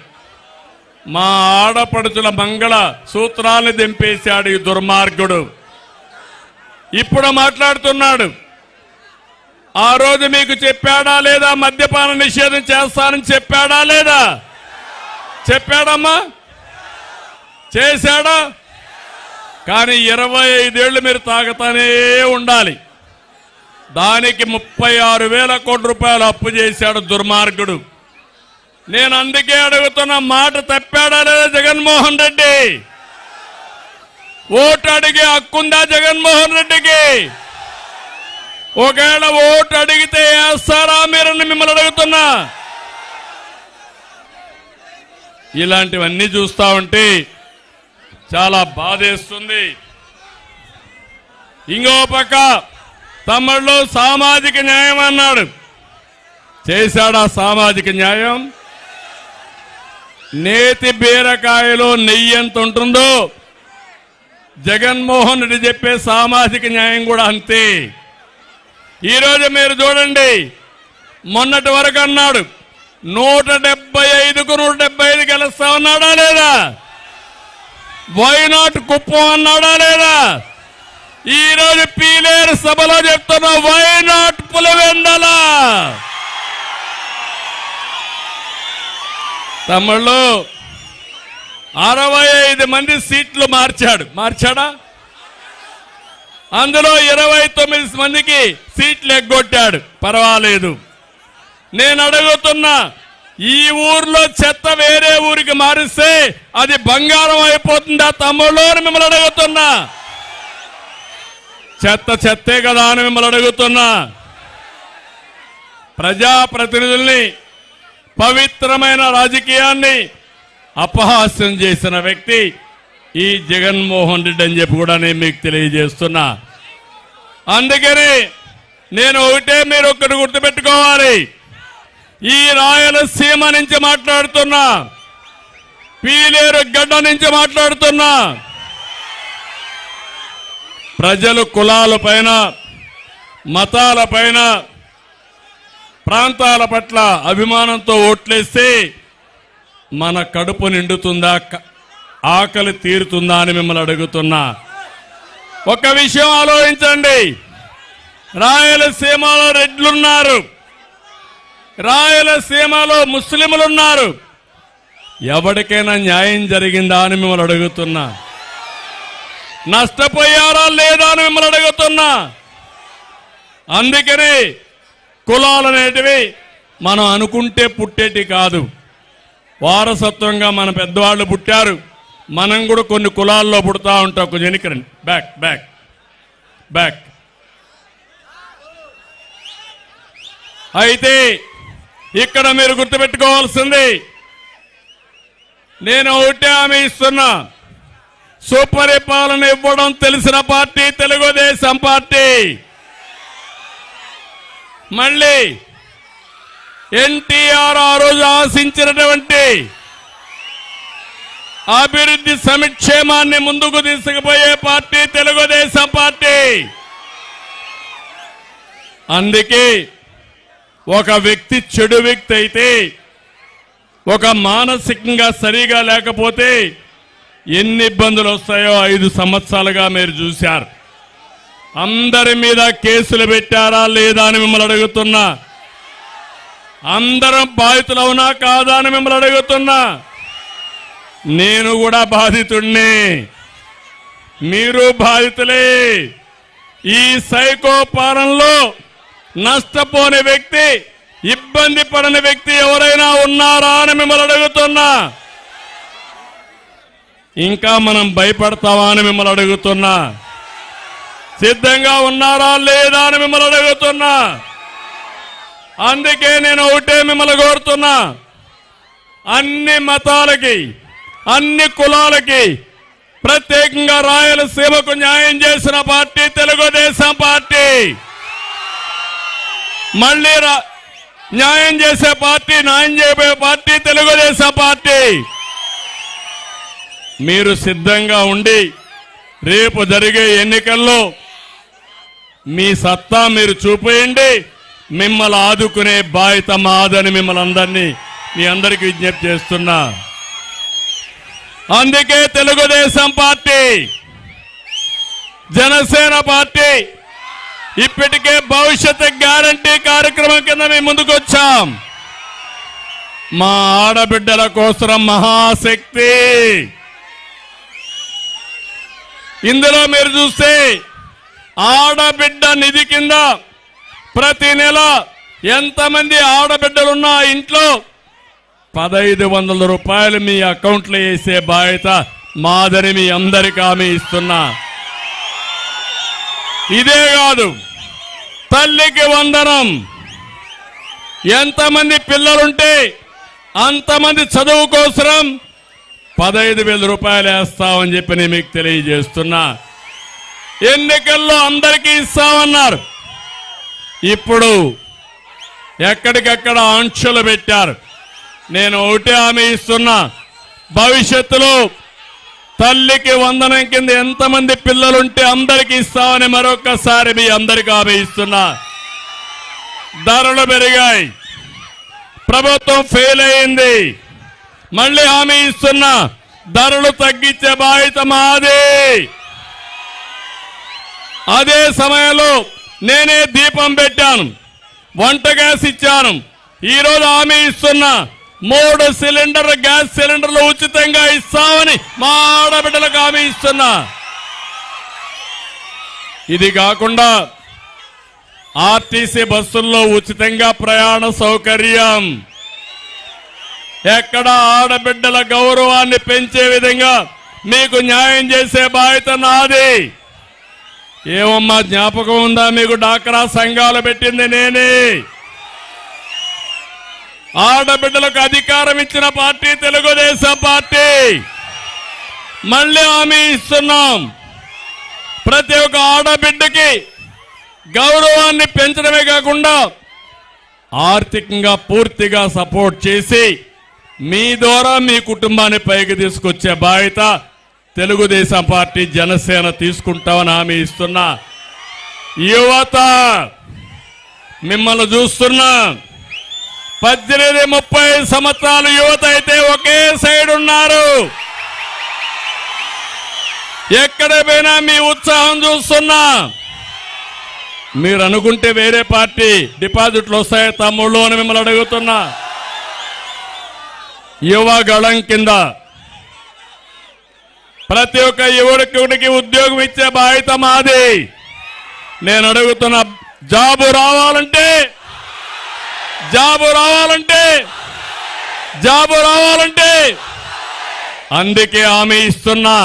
మా ఆడపడుచుల మంగళ సూత్రాన్ని దింపేశాడు ఈ దుర్మార్గుడు. ఇప్పుడు మాట్లాడుతున్నాడు. ఆ రోజు మీకు చెప్పాడా లేదా? మద్యపాన నిషేధం చేస్తానని చెప్పాడా లేదా? చెప్పాడమ్మా? చేశాడా? కానీ 25 ఏళ్లు మీరు తాగుతానే ఉండాలి. దానికి 36,000 కోట్ల రూపాయలు అప్పు చేశాడు దుర్మార్గుడు. నేను అందుకే అడుగుతున్న, మాట తప్పాడా లేదా జగన్మోహన్ రెడ్డి? ఓటు అడిగే హక్కుందా జగన్మోహన్ రెడ్డికి? ఒకవేళ ఓటు అడిగితే వేస్తారా మీరని మిమ్మల్ని అడుగుతున్నా. ఇలాంటివన్నీ చూస్తా ఉంటే చాలా బాధేస్తుంది. ఇంకో పక్క తమ్ముళ్ళు సామాజిక న్యాయం అన్నాడు. చేశాడా సామాజిక న్యాయం? నేతి బీరకాయలో నెయ్యి ఎంత ఉంటుందో జగన్మోహన్ రెడ్డి చెప్పే సామాజిక న్యాయం కూడా అంతే. ఈరోజు మీరు చూడండి, మొన్నటి వరకు అన్నాడు 175కు 175 గెలుస్తా ఉన్నాడా లేదా? వైనాట్ కుప్పం అన్నాడా లేదా? ఈరోజు పీలేరు సభలో చెప్తున్నా, వైనాట్ పులివెందల. తమ్ముళ్ళు 65 మంది సీట్లు మార్చాడా? అందులో 29 మందికి సీట్లు ఎగ్గొట్టాడు. పర్వాలేదు. నేను అడుగుతున్నా, ఈ ఊర్లో చెత్త వేరే ఊరికి మారిస్తే అది బంగారం అయిపోతుందా తమ్ముళ్ళు అని మిమ్మల్ని అడుగుతున్నా. చెత్తే కదా అని మిమ్మల్ని అడుగుతున్నా. ప్రజాప్రతినిధుల్ని, పవిత్రమైన రాజకీయాన్ని అపహాస్యం చేసిన వ్యక్తి ఈ జగన్మోహన్ రెడ్డి అని చెప్పి కూడా నేను మీకు తెలియజేస్తున్నా. అందుకని నేను మీరు ఒక్కటి గుర్తుపెట్టుకోవాలి. ఈ రాయలసీమ నుంచి మాట్లాడుతున్నా, పీలేరు గడ్డ నుంచి మాట్లాడుతున్నా. ప్రజలు కులాల పైన, మతాల పైన, ప్రాంతాల పట్ల అభిమానంతో ఓట్లేస్తే మన కడుపు నిండుతుందా, ఆకలి తీరుతుందా అని మిమ్మల్ని అడుగుతున్నా. ఒక విషయం ఆలోచించండి. రాయలసీమలో రెడ్లున్నారు, రాయలసీమలో ముస్లింలున్నారు. ఎవరికైనా న్యాయం జరిగిందా అని మిమ్మల్ని అడుగుతున్నా. నష్టపోయారా లేదా అని మిమ్మల్ని అడుగుతున్నా. అందుకని కులాలు అనేటివి మనం అనుకుంటే పుట్టేటి కాదు. వారసత్వంగా మన పెద్దవాళ్ళు పుట్టారు. మనం కూడా కొన్ని కులాల్లో పుడతా ఉంటాం. కొంచెం ఎన్నికరండి, బ్యాక్. అయితే ఇక్కడ మీరు గుర్తుపెట్టుకోవాల్సింది, నేను ఒకటే హామీ ఇస్తున్నా. సుపరిపాలన ఇవ్వడం తెలిసిన పార్టీ తెలుగుదేశం పార్టీ. మళ్ళీ ఎన్టీఆర్ ఆ రోజు ఆశించినటువంటి అభివృద్ధి సంక్షేమాన్ని ముందుకు తీసుకుపోయే పార్టీ తెలుగుదేశం పార్టీ. అందుకే ఒక వ్యక్తి చెడు వ్యక్తి అయితే, ఒక మానసికంగా సరిగా లేకపోతే ఎన్ని ఇబ్బందులు వస్తాయో 5 సంవత్సరాలుగా మీరు చూశారు. అందరి మీద కేసులు పెట్టారా లేదా అని మిమ్మల్ని అడుగుతున్నా. అందరం బాధితులవునా కాదా అని మిమ్మల్ని అడుగుతున్నా. నేను కూడా బాధితుడిని, మీరు బాధితులే. ఈ సైకో పాలనలో నష్టపోని వ్యక్తి, ఇబ్బంది పడని వ్యక్తి ఎవరైనా ఉన్నారా అని మిమ్మల్ని అడుగుతున్నా. ఇంకా మనం భయపడతావా అని మిమ్మల్ని అడుగుతున్నా. సిద్ధంగా ఉన్నారా లేదా అని మిమ్మల్ని అడుగుతున్నా. అందుకే నేను ఒకటే మిమ్మల్ని కోరుతున్నా, అన్ని మతాలకి, అన్ని కులాలకి, ప్రత్యేకంగా రాయలసీమకు న్యాయం చేసిన పార్టీ తెలుగుదేశం పార్టీ. మళ్ళీ న్యాయం చేసే పార్టీ, న్యాయం చేయబోయే పార్టీ తెలుగుదేశం పార్టీ. మీరు సిద్ధంగా ఉండి రేపు జరిగే ఎన్నికల్లో మీ సత్తా మీరు చూపేయండి. మిమ్మల్ని ఆదుకునే బాధ్యత మాదని మిమ్మల్ని అందరినీ మీ అందరికీ విజ్ఞప్తి చేస్తున్నా. అందుకే తెలుగుదేశం పార్టీ, జనసేన పార్టీ ఇప్పటికే భవిష్యత్ గ్యారంటీ కార్యక్రమం కింద మేము ముందుకు వచ్చాం. మా ఆడబిడ్డల కోసం మహాశక్తి. ఇందులో మీరు చూస్తే ఆడబిడ్డ నిధి కింద ప్రతి నెల ఎంతమంది ఆడబిడ్డలున్నా ఇంట్లో 1500 రూపాయలు మీ అకౌంట్లో వేసే బాధ్యత మాదని మీ అందరికీ హామీ ఇస్తున్నా. ఇదే కాదు, తల్లికి వందనం. ఎంతమంది పిల్లలుంటే అంతమంది చదువు కోసం 15,000 రూపాయలు వేస్తామని చెప్పి నేను మీకు తెలియజేస్తున్నా. ఎన్నికల్లో అందరికీ ఇస్తామన్నారు. ఇప్పుడు ఎక్కడికక్కడ ఆంక్షలు పెట్టారు. నేను ఒకటే హామీ ఇస్తున్నా, భవిష్యత్తులో తల్లికి వందనం కింద ఎంతమంది పిల్లలుంటే అందరికీ ఇస్తామని మరొకసారి మీ అందరికీ హామీ ఇస్తున్నా. ధరలు పెరిగాయి, ప్రభుత్వం ఫెయిల్ అయింది. మళ్ళీ హామీ ఇస్తున్నా, ధరలు తగ్గించే బాధ్యత మాది. అదే సమయంలో నేనే దీపం పెట్టాను, వంట గ్యాస్ ఇచ్చాను. ఈరోజు హామీ ఇస్తున్నా, 3 సిలిండర్ గ్యాస్ సిలిండర్లు ఉచితంగా ఇస్తామని మా ఆడబిడ్డలకు హామీ ఇస్తున్నా. ఇది కాకుండా ఆర్టీసీ బస్సుల్లో ఉచితంగా ప్రయాణ సౌకర్యం. ఎక్కడ ఆడబిడ్డల గౌరవాన్ని పెంచే విధంగా మీకు న్యాయం చేసే బాధ్యత నాది. ఏమమ్మా జ్ఞాపకం ఉందా మీకు? డాక్రా సంఘాలు పెట్టింది నేనే. ఆడబిడ్డలకు అధికారం ఇచ్చిన పార్టీ తెలుగుదేశం పార్టీ. మళ్ళీ హామీ ఇస్తున్నాం, ప్రతి ఒక్క ఆడబిడ్డకి గౌరవాన్ని పెంచడమే కాకుండా ఆర్థికంగా పూర్తిగా సపోర్ట్ చేసి మీ ద్వారా మీ కుటుంబాన్ని పైకి తీసుకొచ్చే బాధ్యత తెలుగుదేశం పార్టీ, జనసేన తీసుకుంటామని హామీ ఇస్తున్నా. యువత మిమ్మల్ని చూస్తున్నా, 18-30 సంవత్సరాల యువత అయితే ఒకే సైడ్ ఉన్నారు. ఎక్కడ పోయినా మీ ఉత్సాహం చూస్తున్నా. మీరు అనుకుంటే వేరే పార్టీ డిపాజిట్లు వస్తాయి తమ్ముళ్ళు అని మిమ్మల్ని అడుగుతున్నా. యువగళం కింద ప్రతి ఒక్క యువకుడికి ఉద్యోగం ఇచ్చే బాధ్యత మాది. నేను అడుగుతున్నా, జాబు రావాలంటే అందుకే హామీ ఇస్తున్నా.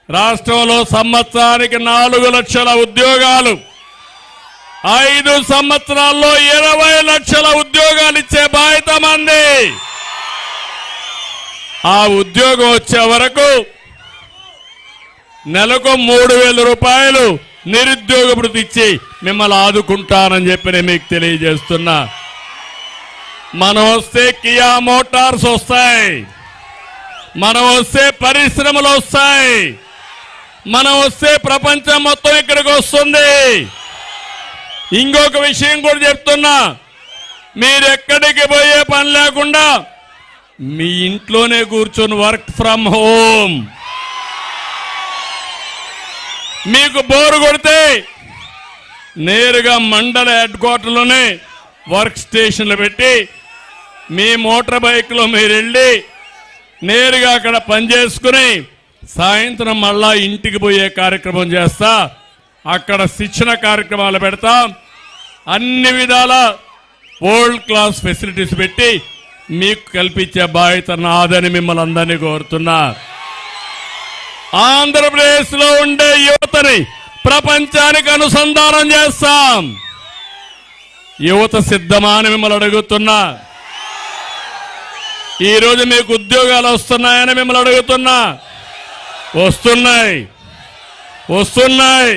రాష్ట్రంలో సంవత్సరానికి 4 లక్షల ఉద్యోగాలు, 5 సంవత్సరాల్లో 20 లక్షల ఉద్యోగాలు ఇచ్చే బాధ్యత మంది. ఆ ఉద్యోగం వచ్చే వరకు నెలకు 3,000 రూపాయలు నిరుద్యోగ భృతి ఇచ్చి మిమ్మల్ని ఆదుకుంటానని చెప్పి నేను మీకు తెలియజేస్తున్నా. మనం వస్తే కియా మోటార్స్ వస్తాయి, మనం వస్తే పరిశ్రమలు వస్తాయి, మనం వస్తే ప్రపంచం మొత్తం ఇక్కడికి వస్తుంది. ఇంకొక విషయం కూడా చెప్తున్నా, మీరు ఎక్కడికి పోయే పని లేకుండా మీ ఇంట్లోనే కూర్చొని వర్క్ ఫ్రమ్ హోమ్. మీకు బోరు కొడితే నేరుగా మండల హెడ్ క్వార్టర్లోనే వర్క్ స్టేషన్లు పెట్టి మీ మోటార్ బైక్లో మీరు వెళ్ళి నేరుగా అక్కడ పనిచేసుకుని సాయంత్రం మళ్ళా ఇంటికి పోయే కార్యక్రమం చేస్తా. అక్కడ శిక్షణ కార్యక్రమాలు పెడతాం. అన్ని విధాల వరల్డ్ క్లాస్ ఫెసిలిటీస్ పెట్టి మీకు కల్పించే బాధ్యత నాదని మిమ్మల్ని అందరినీ కోరుతున్నా. ఆంధ్రప్రదేశ్లో ఉండే యువతని ప్రపంచానికి అనుసంధానం చేస్తాం. యువత సిద్ధమా అని మిమ్మల్ని అడుగుతున్నా. ఈరోజు మీకు ఉద్యోగాలు వస్తున్నాయని మిమ్మల్ని అడుగుతున్నా. వస్తున్నాయి, వస్తున్నాయి,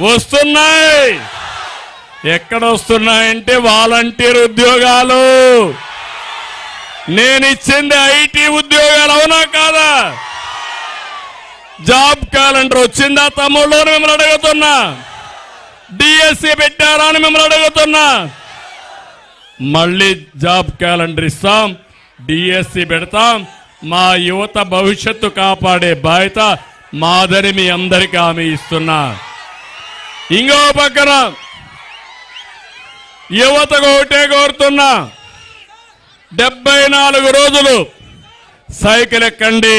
వస్తున్నాయి. ఎక్కడ వస్తున్నాయంటే వాలంటీర్ ఉద్యోగాలు. నేను ఇచ్చింది ఐటీ ఉద్యోగాలు, అవునా కాదా? జాబ్ క్యాలెండర్ వచ్చిందా తమ్ముళ్ళు అని మిమ్మల్ని అడుగుతున్నా. డిఎస్సి పెట్టారా అని మిమ్మల్ని అడుగుతున్నా. మళ్ళీ జాబ్ క్యాలెండర్ ఇస్తాం, డిఎస్సి పెడతాం. మా యువత భవిష్యత్తు కాపాడే బాధ్యత మాదని మీ అందరికీ హామీ ఇస్తున్నా. ఇంకో పక్కన యువతకు ఒకటే కోరుతున్నా, 74 రోజులు సైకిల్ ఎక్కండి,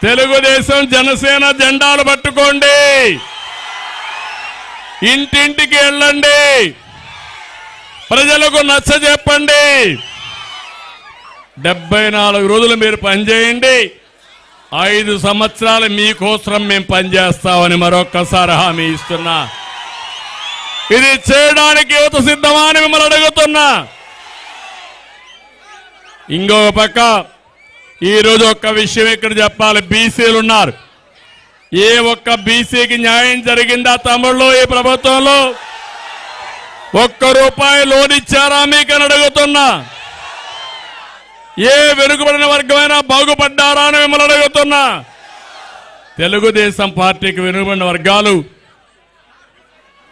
తెలుగుదేశం జనసేన జెండాలు పట్టుకోండి, ఇంటింటికి వెళ్ళండి, ప్రజలకు నచ్చ చెప్పండి. 74 రోజులు మీరు పనిచేయండి. 5 సంవత్సరాలు మీకోసం మేము పనిచేస్తామని మరొక్కసారి హామీ ఇస్తున్నా. ఇది చేయడానికి యువత సిద్ధమా అని మిమ్మల్ని అడుగుతున్నా. ఇంకో పక్క ఈరోజు ఒక్క విషయం ఇక్కడ చెప్పాలి. బీసీలు ఉన్నారు. ఏ ఒక్క బీసీకి న్యాయం జరిగిందా తమ్ముళ్ళు? ఈ ప్రభుత్వంలో ₹1 లోన్ ఇచ్చారా మీకు అని అడుగుతున్నా. ఏ వెనుకబడిన వర్గమైనా బాగుపడ్డారా అని మిమ్మల్ని అడుగుతున్నా. తెలుగుదేశం పార్టీకి వెనుకబడిన వర్గాలు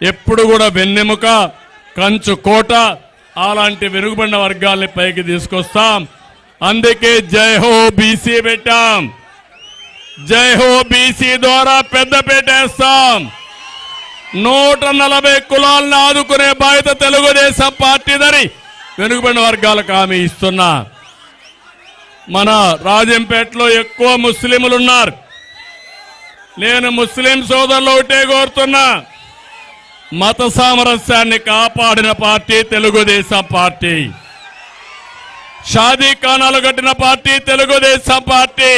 ఎప్పుడు కూడా వెన్నెముక, కంచు కోట, అలాంటి వెనుకబడిన వర్గాల్ని పైకి తీసుకొస్తాం. అందుకే జై హో బీసీ పెట్టాం. జై హో బీసీ ద్వారా పెద్దపీట వేస్తాం. 140 కులాలను ఆదుకునే బాధ్యత తెలుగుదేశం పార్టీదని వెనుకబడిన వర్గాలకు హామీ ఇస్తున్నా. మన రాజంపేటలో ఎక్కువ ముస్లింలు ఉన్నారు. నేను ముస్లిం సోదరులు ఒకటే కోరుతున్నా, మత సామరస్యాన్ని కాపాడిన పార్టీ తెలుగుదేశం పార్టీ. షాదీ ఖానాలు కట్టిన పార్టీ తెలుగుదేశం పార్టీ.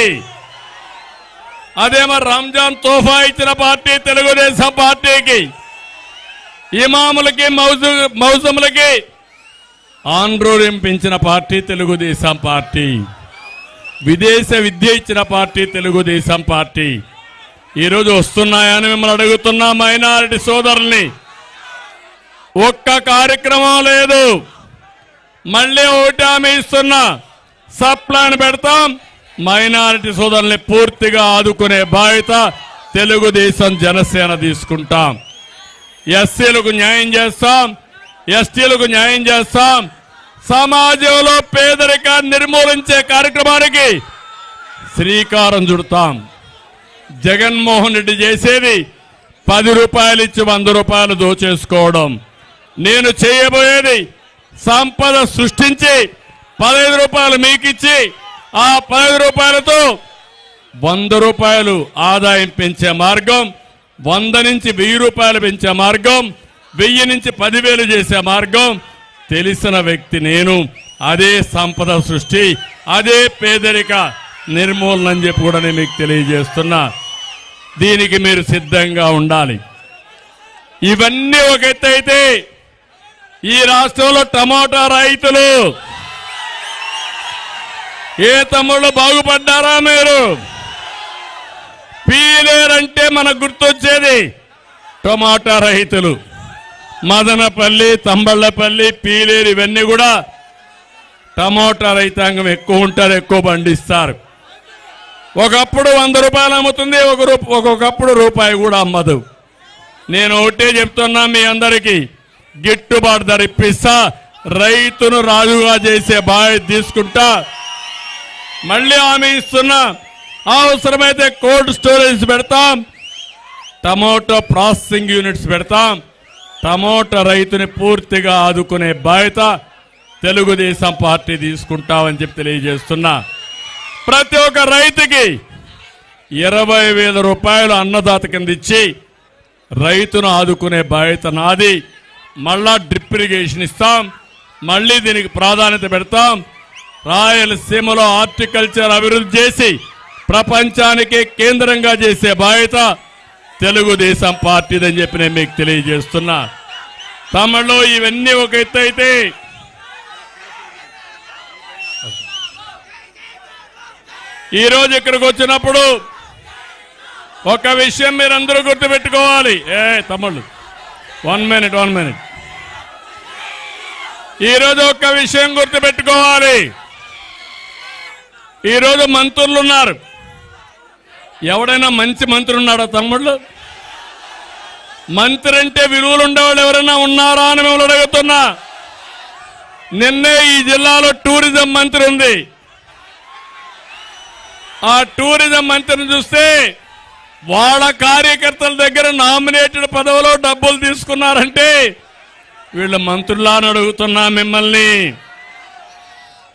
అదే మరి రంజాన్ తోఫా ఇచ్చిన పార్టీ తెలుగుదేశం పార్టీకి. ఇమాములకి మౌజములకి ఆండ్రోరింపించిన పార్టీ తెలుగుదేశం పార్టీ. విదేశ విద్య ఇచ్చిన పార్టీ తెలుగుదేశం పార్టీ. ఈరోజు వస్తున్నాయని మిమ్మల్ని అడుగుతున్నా. మైనారిటీ సోదరుల్ని ఒక్క కార్యక్రమం లేదు. మళ్ళీ ఒకటి హామీ ఇస్తున్నా, సప్లాన్ పెడతాం. మైనారిటీ సోదరుల్ని పూర్తిగా ఆదుకునే బాధ్యత తెలుగుదేశం జనసేన తీసుకుంటాం. ఎస్సీలకు న్యాయం చేస్తాం, ఎస్టీలకు న్యాయం చేస్తాం. సమాజంలో పేదరికాన్ని నిర్మూలించే కార్యక్రమానికి శ్రీకారం చుడతాం. జగన్మోహన్ రెడ్డి చేసేది ₹10 ఇచ్చి ₹100 దోచేసుకోవడం. నేను చేయబోయేది సంపద సృష్టించి ₹15 మీకిచ్చి ఆ ₹15తో ₹100 ఆదాయం పెంచే మార్గం, 100 నుంచి ₹1000 పెంచే మార్గం, 1000 నుంచి 10,000 చేసే మార్గం తెలిసిన వ్యక్తి నేను. అదే సంపద సృష్టి, అదే పేదరిక నిర్మూలన అని చెప్పి కూడా నేను మీకు తెలియజేస్తున్నా. దీనికి మీరు సిద్ధంగా ఉండాలి. ఇవన్నీ ఒక ఎత్తు అయితే, ఈ రాష్ట్రంలో టమోటా రైతులు ఏ తమ్ముళ్ళు బాగుపడ్డారా? మీరు పీలేరంటే మనకు గుర్తొచ్చేది టమాటా రైతులు. మదనపల్లి, తంబళ్లపల్లి, పీలేరు ఇవన్నీ కూడా టమోటా రైతాంగం ఎక్కువ ఉంటారు, ఎక్కువ పండిస్తారు. ఒకప్పుడు ₹100 అమ్ముతుంది, ఒక్కొక్కప్పుడు ₹1 కూడా అమ్మదు. నేను ఒకటే చెప్తున్నా మీ అందరికీ, గిట్టుబాటు ధర ఇప్పిస్తా, రైతును రాజుగా చేసే బాధ్యత తీసుకుంటా. మళ్ళీ హామీ ఇస్తున్నా, అవసరమైతే కోల్డ్ స్టోరేజ్ పెడతాం, టమోటో ప్రాసెసింగ్ యూనిట్స్ పెడతాం. టమోటా రైతుని పూర్తిగా ఆదుకునే బాధ్యత తెలుగుదేశం పార్టీ తీసుకుంటామని చెప్పి తెలియజేస్తున్నా. ప్రతి ఒక్క రైతుకి ₹20,000 అన్నదాత కింద ఇచ్చి రైతును ఆదుకునే బాధ్యత నాది. మళ్ళా డ్రిప్ ఇరిగేషన్ ఇస్తాం, మళ్ళీ దీనికి ప్రాధాన్యత పెడతాం. రాయలసీమలో హార్టికల్చర్ అభివృద్ధి చేసి ప్రపంచానికి కేంద్రంగా చేసే బాధ్యత తెలుగుదేశం పార్టీదని చెప్పి నేను మీకు తెలియజేస్తున్నా. తమలో ఇవన్నీ ఒక ఎత్తు అయితే, ఈరోజు ఇక్కడికి వచ్చినప్పుడు ఒక విషయం మీరందరూ గుర్తుపెట్టుకోవాలి. తమ్ముళ్ళు 1 మినిట్. ఈరోజు ఒక్క విషయం గుర్తుపెట్టుకోవాలి. ఈరోజు మంత్రులు ఉన్నారు. ఎవడైనా మంచి మంత్రి ఉన్నాడా తమ్ముళ్ళు? మంత్రి అంటే విలువలు ఉండేవాళ్ళు ఎవరైనా ఉన్నారా అని మిమ్మల్ని అడుగుతున్నా. నిన్నే ఈ జిల్లాలో టూరిజం మంత్రి ఉంది. ఆ టూరిజం మంత్రిని చూస్తే వాళ్ళ కార్యకర్తల దగ్గర నామినేటెడ్ పదవిలో డబ్బులు తీసుకున్నారంటే వీళ్ళు మంత్రులా అని అడుగుతున్నా మిమ్మల్ని.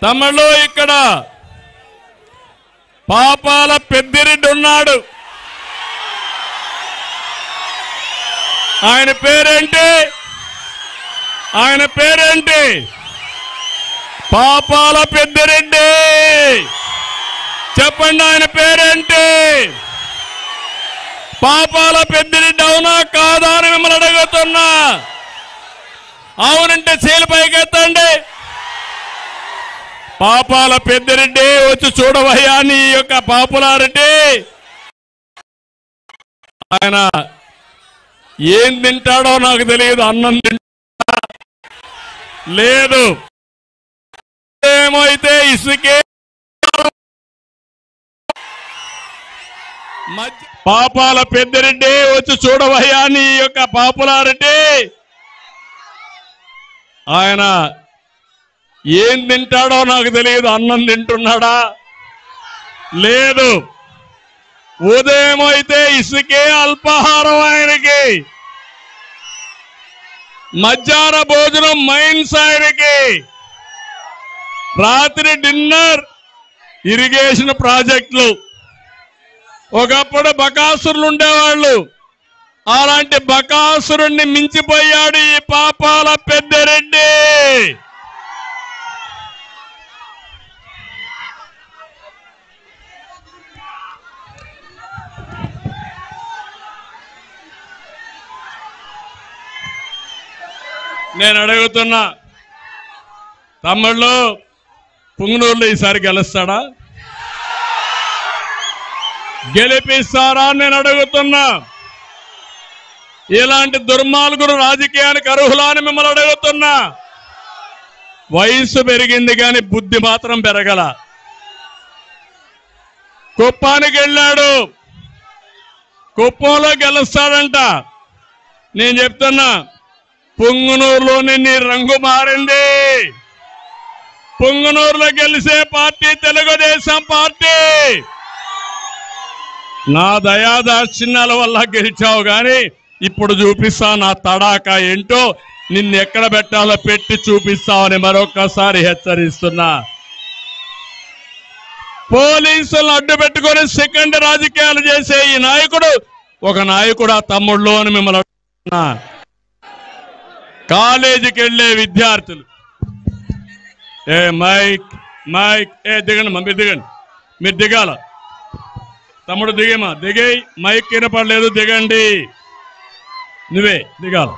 తమిళలో ఇక్కడ పాపాల పెద్దిరెడ్డి ఉన్నాడు. ఆయన పేరేంటి? పాపాల పెద్దిరెడ్డి. చెప్పండి, ఆయన పేరేంటి? పాపాల పెద్దిరెడ్డి అవునా కాదా అని మిమ్మల్ని అడుగుతున్నా. అవునంటే చేలు పైకెత్తండి. పాపాల పెద్దిరెడ్డి వచ్చి చూడవయ్యా నీ యొక్క పాపులారిటీ. ఆయన ఏం తింటాడో నాకు తెలియదు. అన్నం తింటా లేదు, ఏమైతే ఇసుకే. పాపాల పెద్దిరెడ్డి వచ్చి చూడవయ్యా నీ యొక్క పాపులారిటీ. ఆయన ఏం తింటాడో నాకు తెలియదు. అన్నం తింటున్నాడా? లేదు. ఉదయం అయితే ఇసుకే అల్పాహారం ఆయనకి, మధ్యాహ్న భోజనం మైన్స్ ఆయనకి, రాత్రి డిన్నర్ ఇరిగేషన్ ప్రాజెక్టులు. ఒకప్పుడు బకాసురులు ఉండేవాళ్ళు, అలాంటి బకాసురుణ్ణి మించిపోయాడు ఈ పాపాల పెద్దిరెడ్డి. నేను అడుగుతున్నా, తమ్ముళ్ళు పుంగనూరులో ఈసారి గెలుస్తాడా? గెలిపిస్తారా నేను అడుగుతున్నా. ఇలాంటి దుర్మార్గుడు రాజకీయానికి అర్హులా అని మిమ్మల్ని అడుగుతున్నా. వయసు పెరిగింది కానీ బుద్ధి మాత్రం పెరగల. కుప్పానికి వెళ్ళాడు, కుప్పంలో గెలుస్తాడంట. నేను చెప్తున్నా, పుంగనూరులోని నీ రంగు మారింది. పుంగనూరులో గెలిసే పార్టీ తెలుగుదేశం పార్టీ. నా దయాదాక్షిణ్యాల వల్ల గెలిచావు కానీ ఇప్పుడు చూపిస్తా నా తడాకా ఏంటో. నిన్ను ఎక్కడ పెట్టాలో పెట్టి చూపిస్తావని మరొకసారి హెచ్చరిస్తున్నా. పోలీసులను అడ్డు పెట్టుకొని సెకండ్ రాజకీయాలు చేసే ఈ నాయకుడు ఒక నాయకుడు ఆ తమ్ముళ్ళు అని మిమ్మల్ని అడుగుతున్నా. కాలేజీకి వెళ్లే విద్యార్థులు, మైక్ దిగండి, మీరు దిగండి, మీరు దిగాల. తమ్ముడు దిగేమా, దిగే. మైక్ వినపడలేదు, దిగండి. నువ్వే దిగాలి.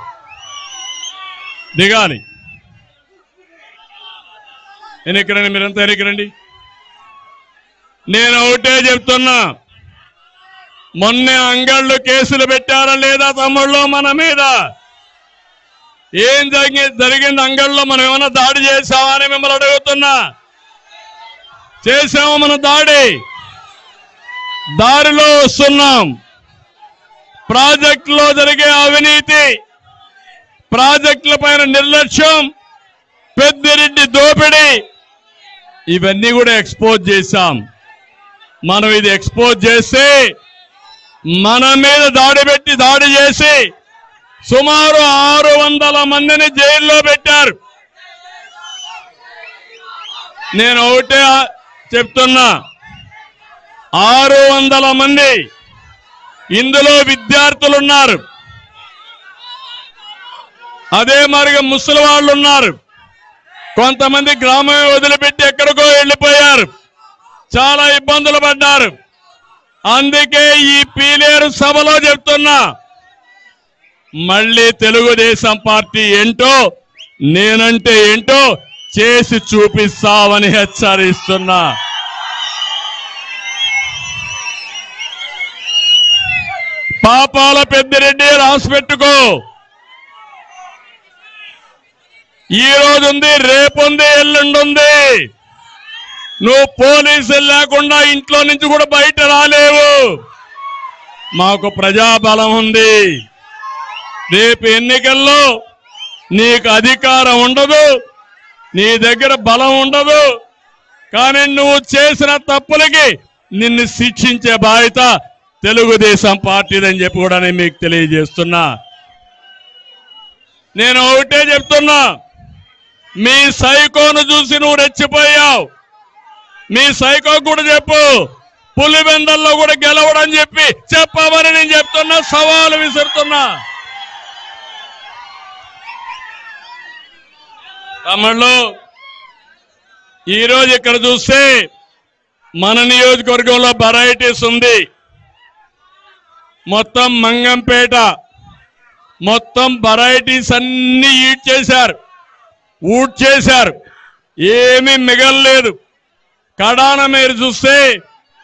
ఎన్నికరండి, మీరంతా ఎన్నికరండి. నేను ఒకటే చెప్తున్నా, మొన్నే అంగళ్ళు కేసులు పెట్టారా లేదా తమ్ముళ్ళు మన మీద? ఏం జరిగింది అంగళ్ళలో? మనం ఏమైనా దాడి చేశామా అని మిమ్మల్ని అడుగుతున్నా. చేశాము మన దారిలో వస్తున్నాం. ప్రాజెక్టులో జరిగే అవినీతి, ప్రాజెక్టుల పైన నిర్లక్ష్యం, పెద్దిరెడ్డి దోపిడీ, ఇవన్నీ కూడా ఎక్స్పోజ్ చేశాం. మనం ఇది ఎక్స్పోజ్ చేస్తే మన మీద దాడి చేసి సుమారు 600 మందిని జైల్లో పెట్టారు. నేను ఒకటే చెప్తున్నా, 600 మంది, ఇందులో విద్యార్థులున్నారు, అదే మరిగా ముసలి వాళ్ళు ఉన్నారు, కొంతమంది గ్రామం వదిలిపెట్టి ఎక్కడికో వెళ్ళిపోయారు, చాలా ఇబ్బందులు పడ్డారు. అందుకే ఈ పీలేరు సభలో చెప్తున్నా, మళ్ళీ తెలుగుదేశం పార్టీ ఏంటో నేనంటే ఏంటో చేసి చూపిస్తామని హెచ్చరిస్తున్నా. పాపాల పెద్దిరెడ్డి రాసి పెట్టుకో, ఈ రోజు ఉంది, రేపుంది, ఎల్లుండుంది. నువ్వు పోలీసులు లేకుండా ఇంట్లో నుంచి కూడా బయట రాలేవు. మాకు ప్రజాబలం ఉంది. రేపు ఎన్నికల్లో నీకు అధికారం ఉండదు, నీ దగ్గర బలం ఉండదు, కానీ నువ్వు చేసిన తప్పులకి నిన్ను శిక్షించే బాధ్యత తెలుగుదేశం పార్టీదని చెప్పి కూడా నేను మీకు తెలియజేస్తున్నా. నేను ఒకటే చెప్తున్నా, మీ సైకోను చూసి నువ్వు రెచ్చిపోయావు. మీ సైకో కూడా చెప్పు, పులివెందల్లో కూడా గెలవడం చెప్పి చెప్పమని నేను చెప్తున్నా, సవాలు విసురుతున్నా. తమిళలో ఈరోజు ఇక్కడ చూస్తే మన నియోజకవర్గంలో వెరైటీస్ ఉంది. మొత్తం మంగంపేట మొత్తం వెరైటీస్ అన్ని ఊడ్ చేశారు, ఏమీ మిగలలేదు. కడాన మీరు చూస్తే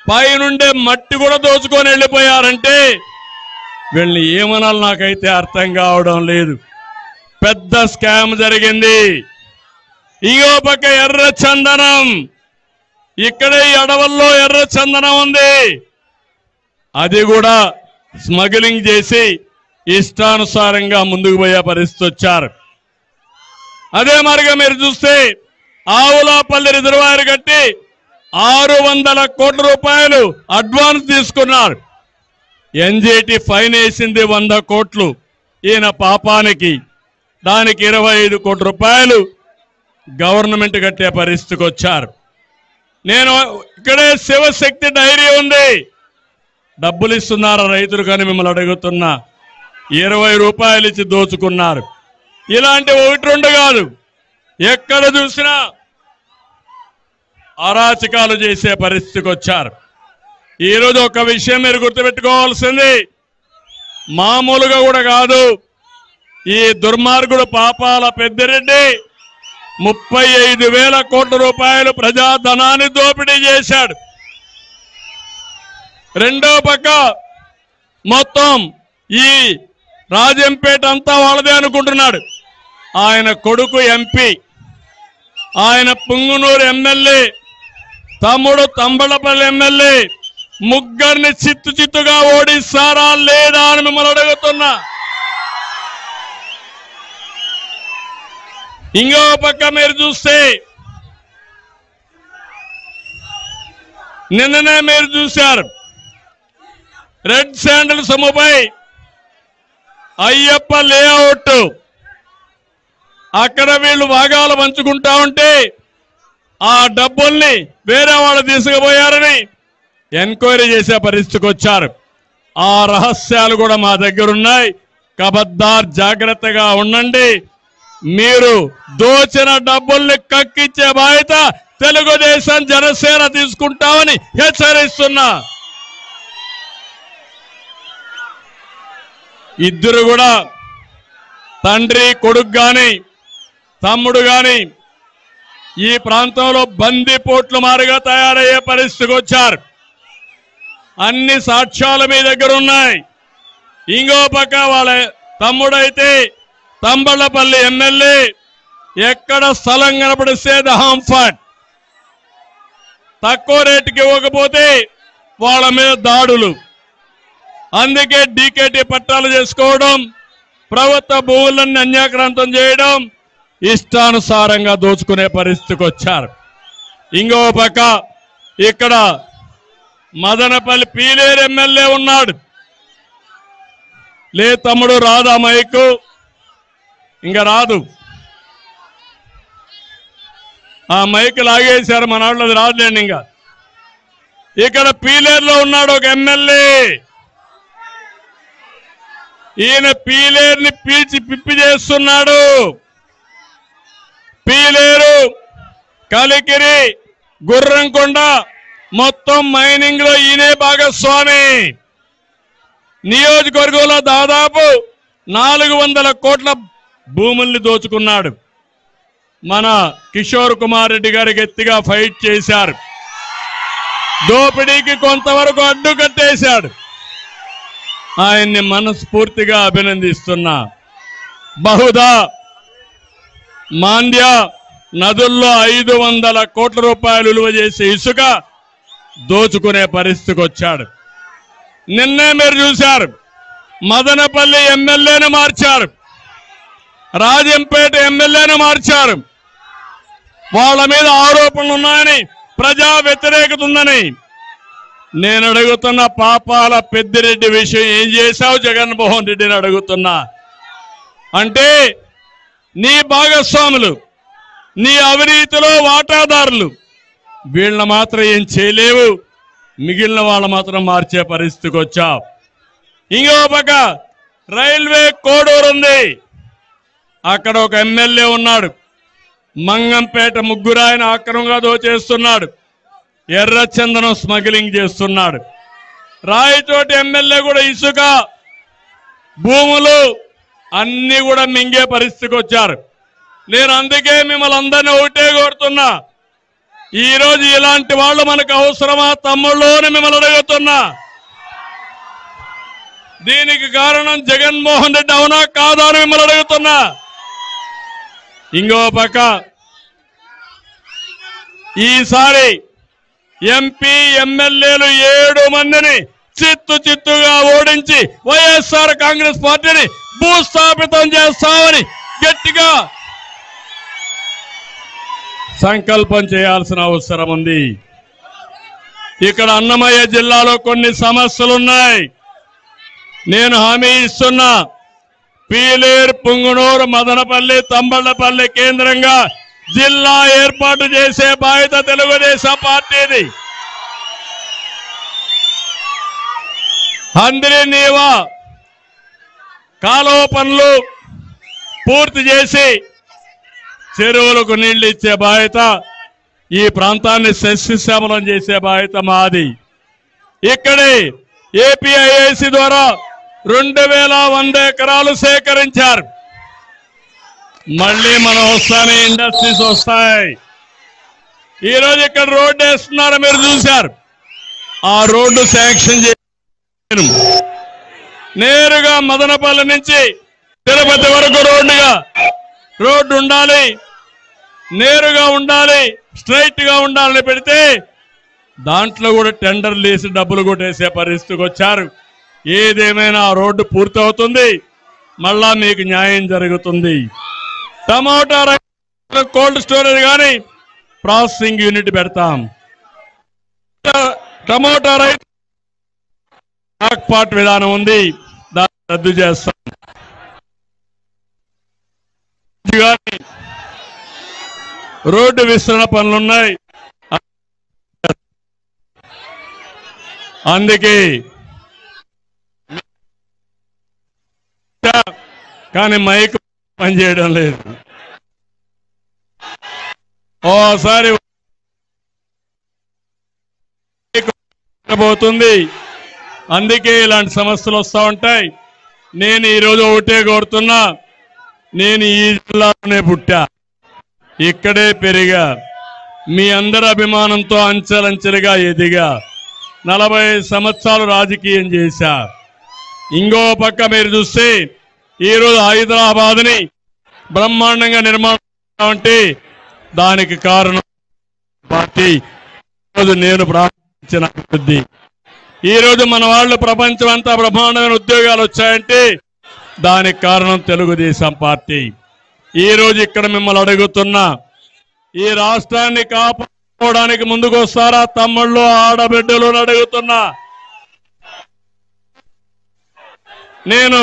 పైనుండే మట్టి కూడా దోచుకొని వెళ్ళిపోయారంటే వీళ్ళని ఏమనాలి నాకైతే అర్థం కావడం లేదు. పెద్ద స్కామ్ జరిగింది. ఇంకో పక్క ఎర్ర చందనం, ఇక్కడే అడవుల్లో ఎర్ర చందనం ఉంది, అది కూడా స్మగ్లింగ్ చేసి ఇష్టానుసారంగా ముందుకు పోయే పరిస్థితి వచ్చారు. అదే మరిగా మీరు చూస్తే ఆవులాపల్లి రిజర్వాయర్ కట్టి 600 కోట్ల రూపాయలు అడ్వాన్స్ తీసుకున్నారు. ఎన్జిటి ఫైన్ వేసింది 100 కోట్లు ఈయన పాపానికి. దానికి 25 కోట్ల రూపాయలు గవర్నమెంట్ కట్టే పరిస్థితికి వచ్చారు. నేను ఇక్కడే శివశక్తి డైరీ ఉంది, డబ్బులు ఇస్తున్నారు రైతులు, కానీ మిమ్మల్ని అడుగుతున్నా, 20 రూపాయలు ఇచ్చి దోచుకున్నారు. ఇలాంటి 1-2 కాదు, ఎక్కడ చూసినా అరాచకాలు చేసే పరిస్థితికి వచ్చారు. ఈరోజు ఒక విషయం మీరు గుర్తుపెట్టుకోవాల్సింది, మామూలుగా కూడా కాదు, ఈ దుర్మార్గుడు పాపాల పెద్దిరెడ్డి 35,000 కోట్ల రూపాయలు ప్రజాధనాన్ని దోపిడీ చేశాడు. రెండో పక్క మొత్తం ఈ రాజంపేట అంతా వాళ్ళదే అనుకుంటున్నాడు. ఆయన కొడుకు ఎంపీ, ఆయన పుంగునూరు ఎమ్మెల్యే, తమ్ముడు తంబళపల్లి ఎమ్మెల్యే, ముగ్గురిని చిత్తుగా ఓడిస్తారా లేదా అని మిమ్మల్ని అడుగుతున్నా. ఇంకో పక్క మీరు చూస్తే నిన్ననే మీరు చూశారు, రెడ్ శాండిల్ సొమ్ముపై అయ్యప్ప లేఅవుట్, అక్కడ వీళ్ళు భాగాలు పంచుకుంటా ఉంటే ఆ డబ్బుల్ని వేరే వాళ్ళు తీసుకుపోయారని ఎంక్వైరీ చేసే పరిస్థితికి వచ్చారు. ఆ రహస్యాలు కూడా మా దగ్గర ఉన్నాయి. కబద్దార్, జాగ్రత్తగా ఉండండి. మీరు దోచిన డబ్బుల్ని కక్కించే బాధ్యత తెలుగుదేశం జనసేన తీసుకుంటామని హెచ్చరిస్తున్నా. ఇద్దరు కూడా తండ్రి కొడుకు గాని తమ్ముడు గాని ఈ ప్రాంతంలో బందిపోట్లు మారుగా తయారయ్యే పరిస్థితికి వచ్చారు. అన్ని సాక్ష్యాలు మీ దగ్గర ఉన్నాయి. ఇంకో పక్క వాళ్ళ తమ్ముడైతే తంబళ్లపల్లి ఎమ్మెల్యే, ఎక్కడ స్థలం కనపడిస్తే దహంఫట్, తక్కువ రేటుకి ఇవ్వకపోతే వాళ్ళ మీద దాడులు. అందుకే డీకేటీ పట్టాలు చేసుకోవడం, ప్రభుత్వ భూములన్నీ అన్యాక్రాంతం చేయడం, ఇష్టానుసారంగా దోచుకునే పరిస్థితికి వచ్చారు. ఇంకో పక్క ఇక్కడ మదనపల్లి పీలేరు ఎమ్మెల్యే ఉన్నాడు. లే తమ్ముడు, రాదా మైకు? ఇంకా రాదు, ఆ మైకు లాగేశారు మన వాళ్ళు, అది రాదులేండి. ఇంకా ఇక్కడ పీలేరులో ఉన్నాడు ఒక ఎమ్మెల్యే, ఈయన పీలేరుని పీల్చి పిప్పి చేస్తున్నాడు. పీలేరు, కలికిరి, గుర్రంకొండ మొత్తం మైనింగ్ లో ఈయనే భాగస్వామి. నియోజకవర్గంలో దాదాపు 400 కోట్ల భూముల్ని దోచుకున్నాడు. మన కిషోర్ కుమార్ రెడ్డి గారు గట్టిగా ఫైట్ చేశారు. దోపిడీకి కొంతవరకు అడ్డుకట్టేశాడు. ఆయన్ని మనస్ఫూర్తిగా అభినందిస్తున్నా. బహుదా, మాండ్య నదుల్లో 500 కోట్ల రూపాయలు విలువ చేసే ఇసుక దోచుకునే పరిస్థితికి వచ్చాడు. నిన్నే మీరు చూశారు, మదనపల్లి ఎమ్మెల్యేను మార్చారు, రాజంపేట ఎమ్మెల్యేను మార్చారు. వాళ్ళ మీద ఆరోపణలు ఉన్నాయని, ప్రజా వ్యతిరేకత ఉందని. నేను అడుగుతున్న పాపాల పెద్దిరెడ్డి విషయం ఏం చేశావు జగన్మోహన్ రెడ్డిని అడుగుతున్నా. అంటే నీ భాగస్వాములు, నీ అవినీతిలో వాటాదారులు, వీళ్ళని మాత్రం ఏం చేయలేవు, మిగిలిన వాళ్ళ మాత్రం మార్చే పరిస్థితికి వచ్చావు. ఇంకో పక్క రైల్వే కోడూరు ఉంది, అక్కడ ఒక ఎమ్మెల్యే ఉన్నాడు. మంగంపేట ముగ్గురు ఆయన అక్రమంగా దోచేస్తున్నాడు. ఎర్రచందనం స్మగ్లింగ్ చేస్తున్నాడు. రాయచోటి ఎమ్మెల్యే కూడా ఇసుక భూములు అన్ని కూడా మింగే పరిస్థితికి వచ్చారు. నేను అందుకే మిమ్మల్ని అందరినీ ఒకటే కోరుతున్నా, ఈరోజు ఇలాంటి వాళ్ళు మనకు అవసరమా తమ్ముళ్ళు అని మిమ్మల్ని అడుగుతున్నా. దీనికి కారణం జగన్మోహన్ రెడ్డి అవునా కాదా అని మిమ్మల్ని అడుగుతున్నా. ఇంకో పక్క ఈసారి ఎంపీ ఎమ్మెల్యేలు 7 మందిని చిత్తుగా ఓడించి వైఎస్ఆర్ కాంగ్రెస్ పార్టీని భూస్థాపితం చేస్తామని గట్టిగా సంకల్పం చేయాల్సిన అవసరం ఉంది. ఇక్కడ అన్నమయ్య జిల్లాలో కొన్ని సమస్యలున్నాయి. నేను హామీ ఇస్తున్నా, పీలేరు, పుంగనూరు, మదనపల్లి, తంబళ్లపల్లి కేంద్రంగా జిల్లా ఏర్పాటు చేసే బాధ్యత తెలుగుదేశం పార్టీది. హంద్రి నీవా కాలువ పనులు పూర్తి చేసి చెరువులకు నీళ్లు ఇచ్చే బాధ్యత, ఈ ప్రాంతాన్ని సస్యశ్యామలం చేసే బాధ్యత మాది. ఇక్కడే ఏపీఐఐసి ద్వారా 2100 ఎకరాలు సేకరించారు. మళ్ళీ మనం వస్తానే ఇండస్ట్రీస్ వస్తాయి. ఈరోజు ఇక్కడ రోడ్డు వేస్తున్నారు, మీరు చూశారు. ఆ రోడ్డు శాంక్షన్ చేశాను. నేరుగా మదనపల్లి నుంచి తిరుపతి వరకు రోడ్డు ఉండాలి, నేరుగా ఉండాలి, స్ట్రైట్ గా ఉండాలని పెడితే దాంట్లో కూడా టెండర్లు వేసి డబ్బులు కొట్టేసే పరిస్థితికి వచ్చారు. ఏదేమైనా ఆ రోడ్డు పూర్తవుతుంది, మళ్ళా మీకు న్యాయం జరుగుతుంది. టమాటా రైతు కోల్డ్ స్టోరేజ్ కానీ ప్రాసెసింగ్ యూనిట్ పెడతాం. టమాటా రైతు పాట్ విధానం ఉంది, దాన్ని రద్దు చేస్తాం. రోడ్డు విస్తరణ పనులున్నాయి, అందుకే కానీ మైక్ పనిచేయడం లేదు. ఓసారి పోతుంది, అందుకే ఇలాంటి సమస్యలు వస్తూ ఉంటాయి. నేను ఈరోజు ఒకటే కోరుతున్నా, నేను ఈ జిల్లాలోనే పుట్టా, ఇక్కడే పెరిగా, మీ అందరి అభిమానంతో అంచెలంచెలుగా ఎదిగా, 40 సంవత్సరాలు రాజకీయం చేశా. ఇంకో పక్క మీరు చూస్తే ఈరోజు హైదరాబాద్ని బ్రహ్మాండంగా నిర్మాణం అంటే దానికి కారణం పార్టీ. ఈరోజు నేను ప్రారంభించిన అభివృద్ధి. ఈరోజు మన వాళ్ళు ప్రపంచం అంతా బ్రహ్మాండమైన ఉద్యోగాలు వచ్చాయంటే దానికి కారణం తెలుగుదేశం పార్టీ. ఈరోజు ఇక్కడ మిమ్మల్ని అడుగుతున్నా, ఈ రాష్ట్రాన్ని కాపాడుకోవడానికి ముందుకు వస్తారా తమ్ముళ్ళు, ఆడబిడ్డలు అడుగుతున్నా. నేను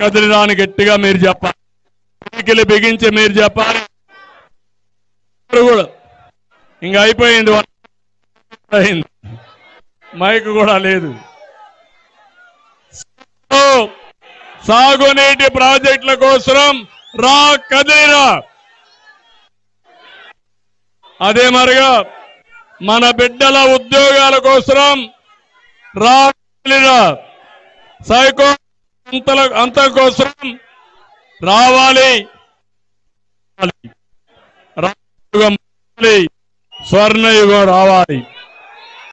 కదిలిరాని గట్టిగా మీరు చెప్పాలి, పిడికిలి బిగించి మీరు చెప్పాలి. కూడా ఇంకా అయిపోయింది. మైక్ కూడా లేదు. సాగునీటి ప్రాజెక్టుల కోసం రా కదిలిరా. అదే మరిగా మన బిడ్డల ఉద్యోగాల కోసం రా కదిలిరా. సైకో అంతం కోసం రావాలి. రావాలి, స్వర్ణయుగం రావాలి.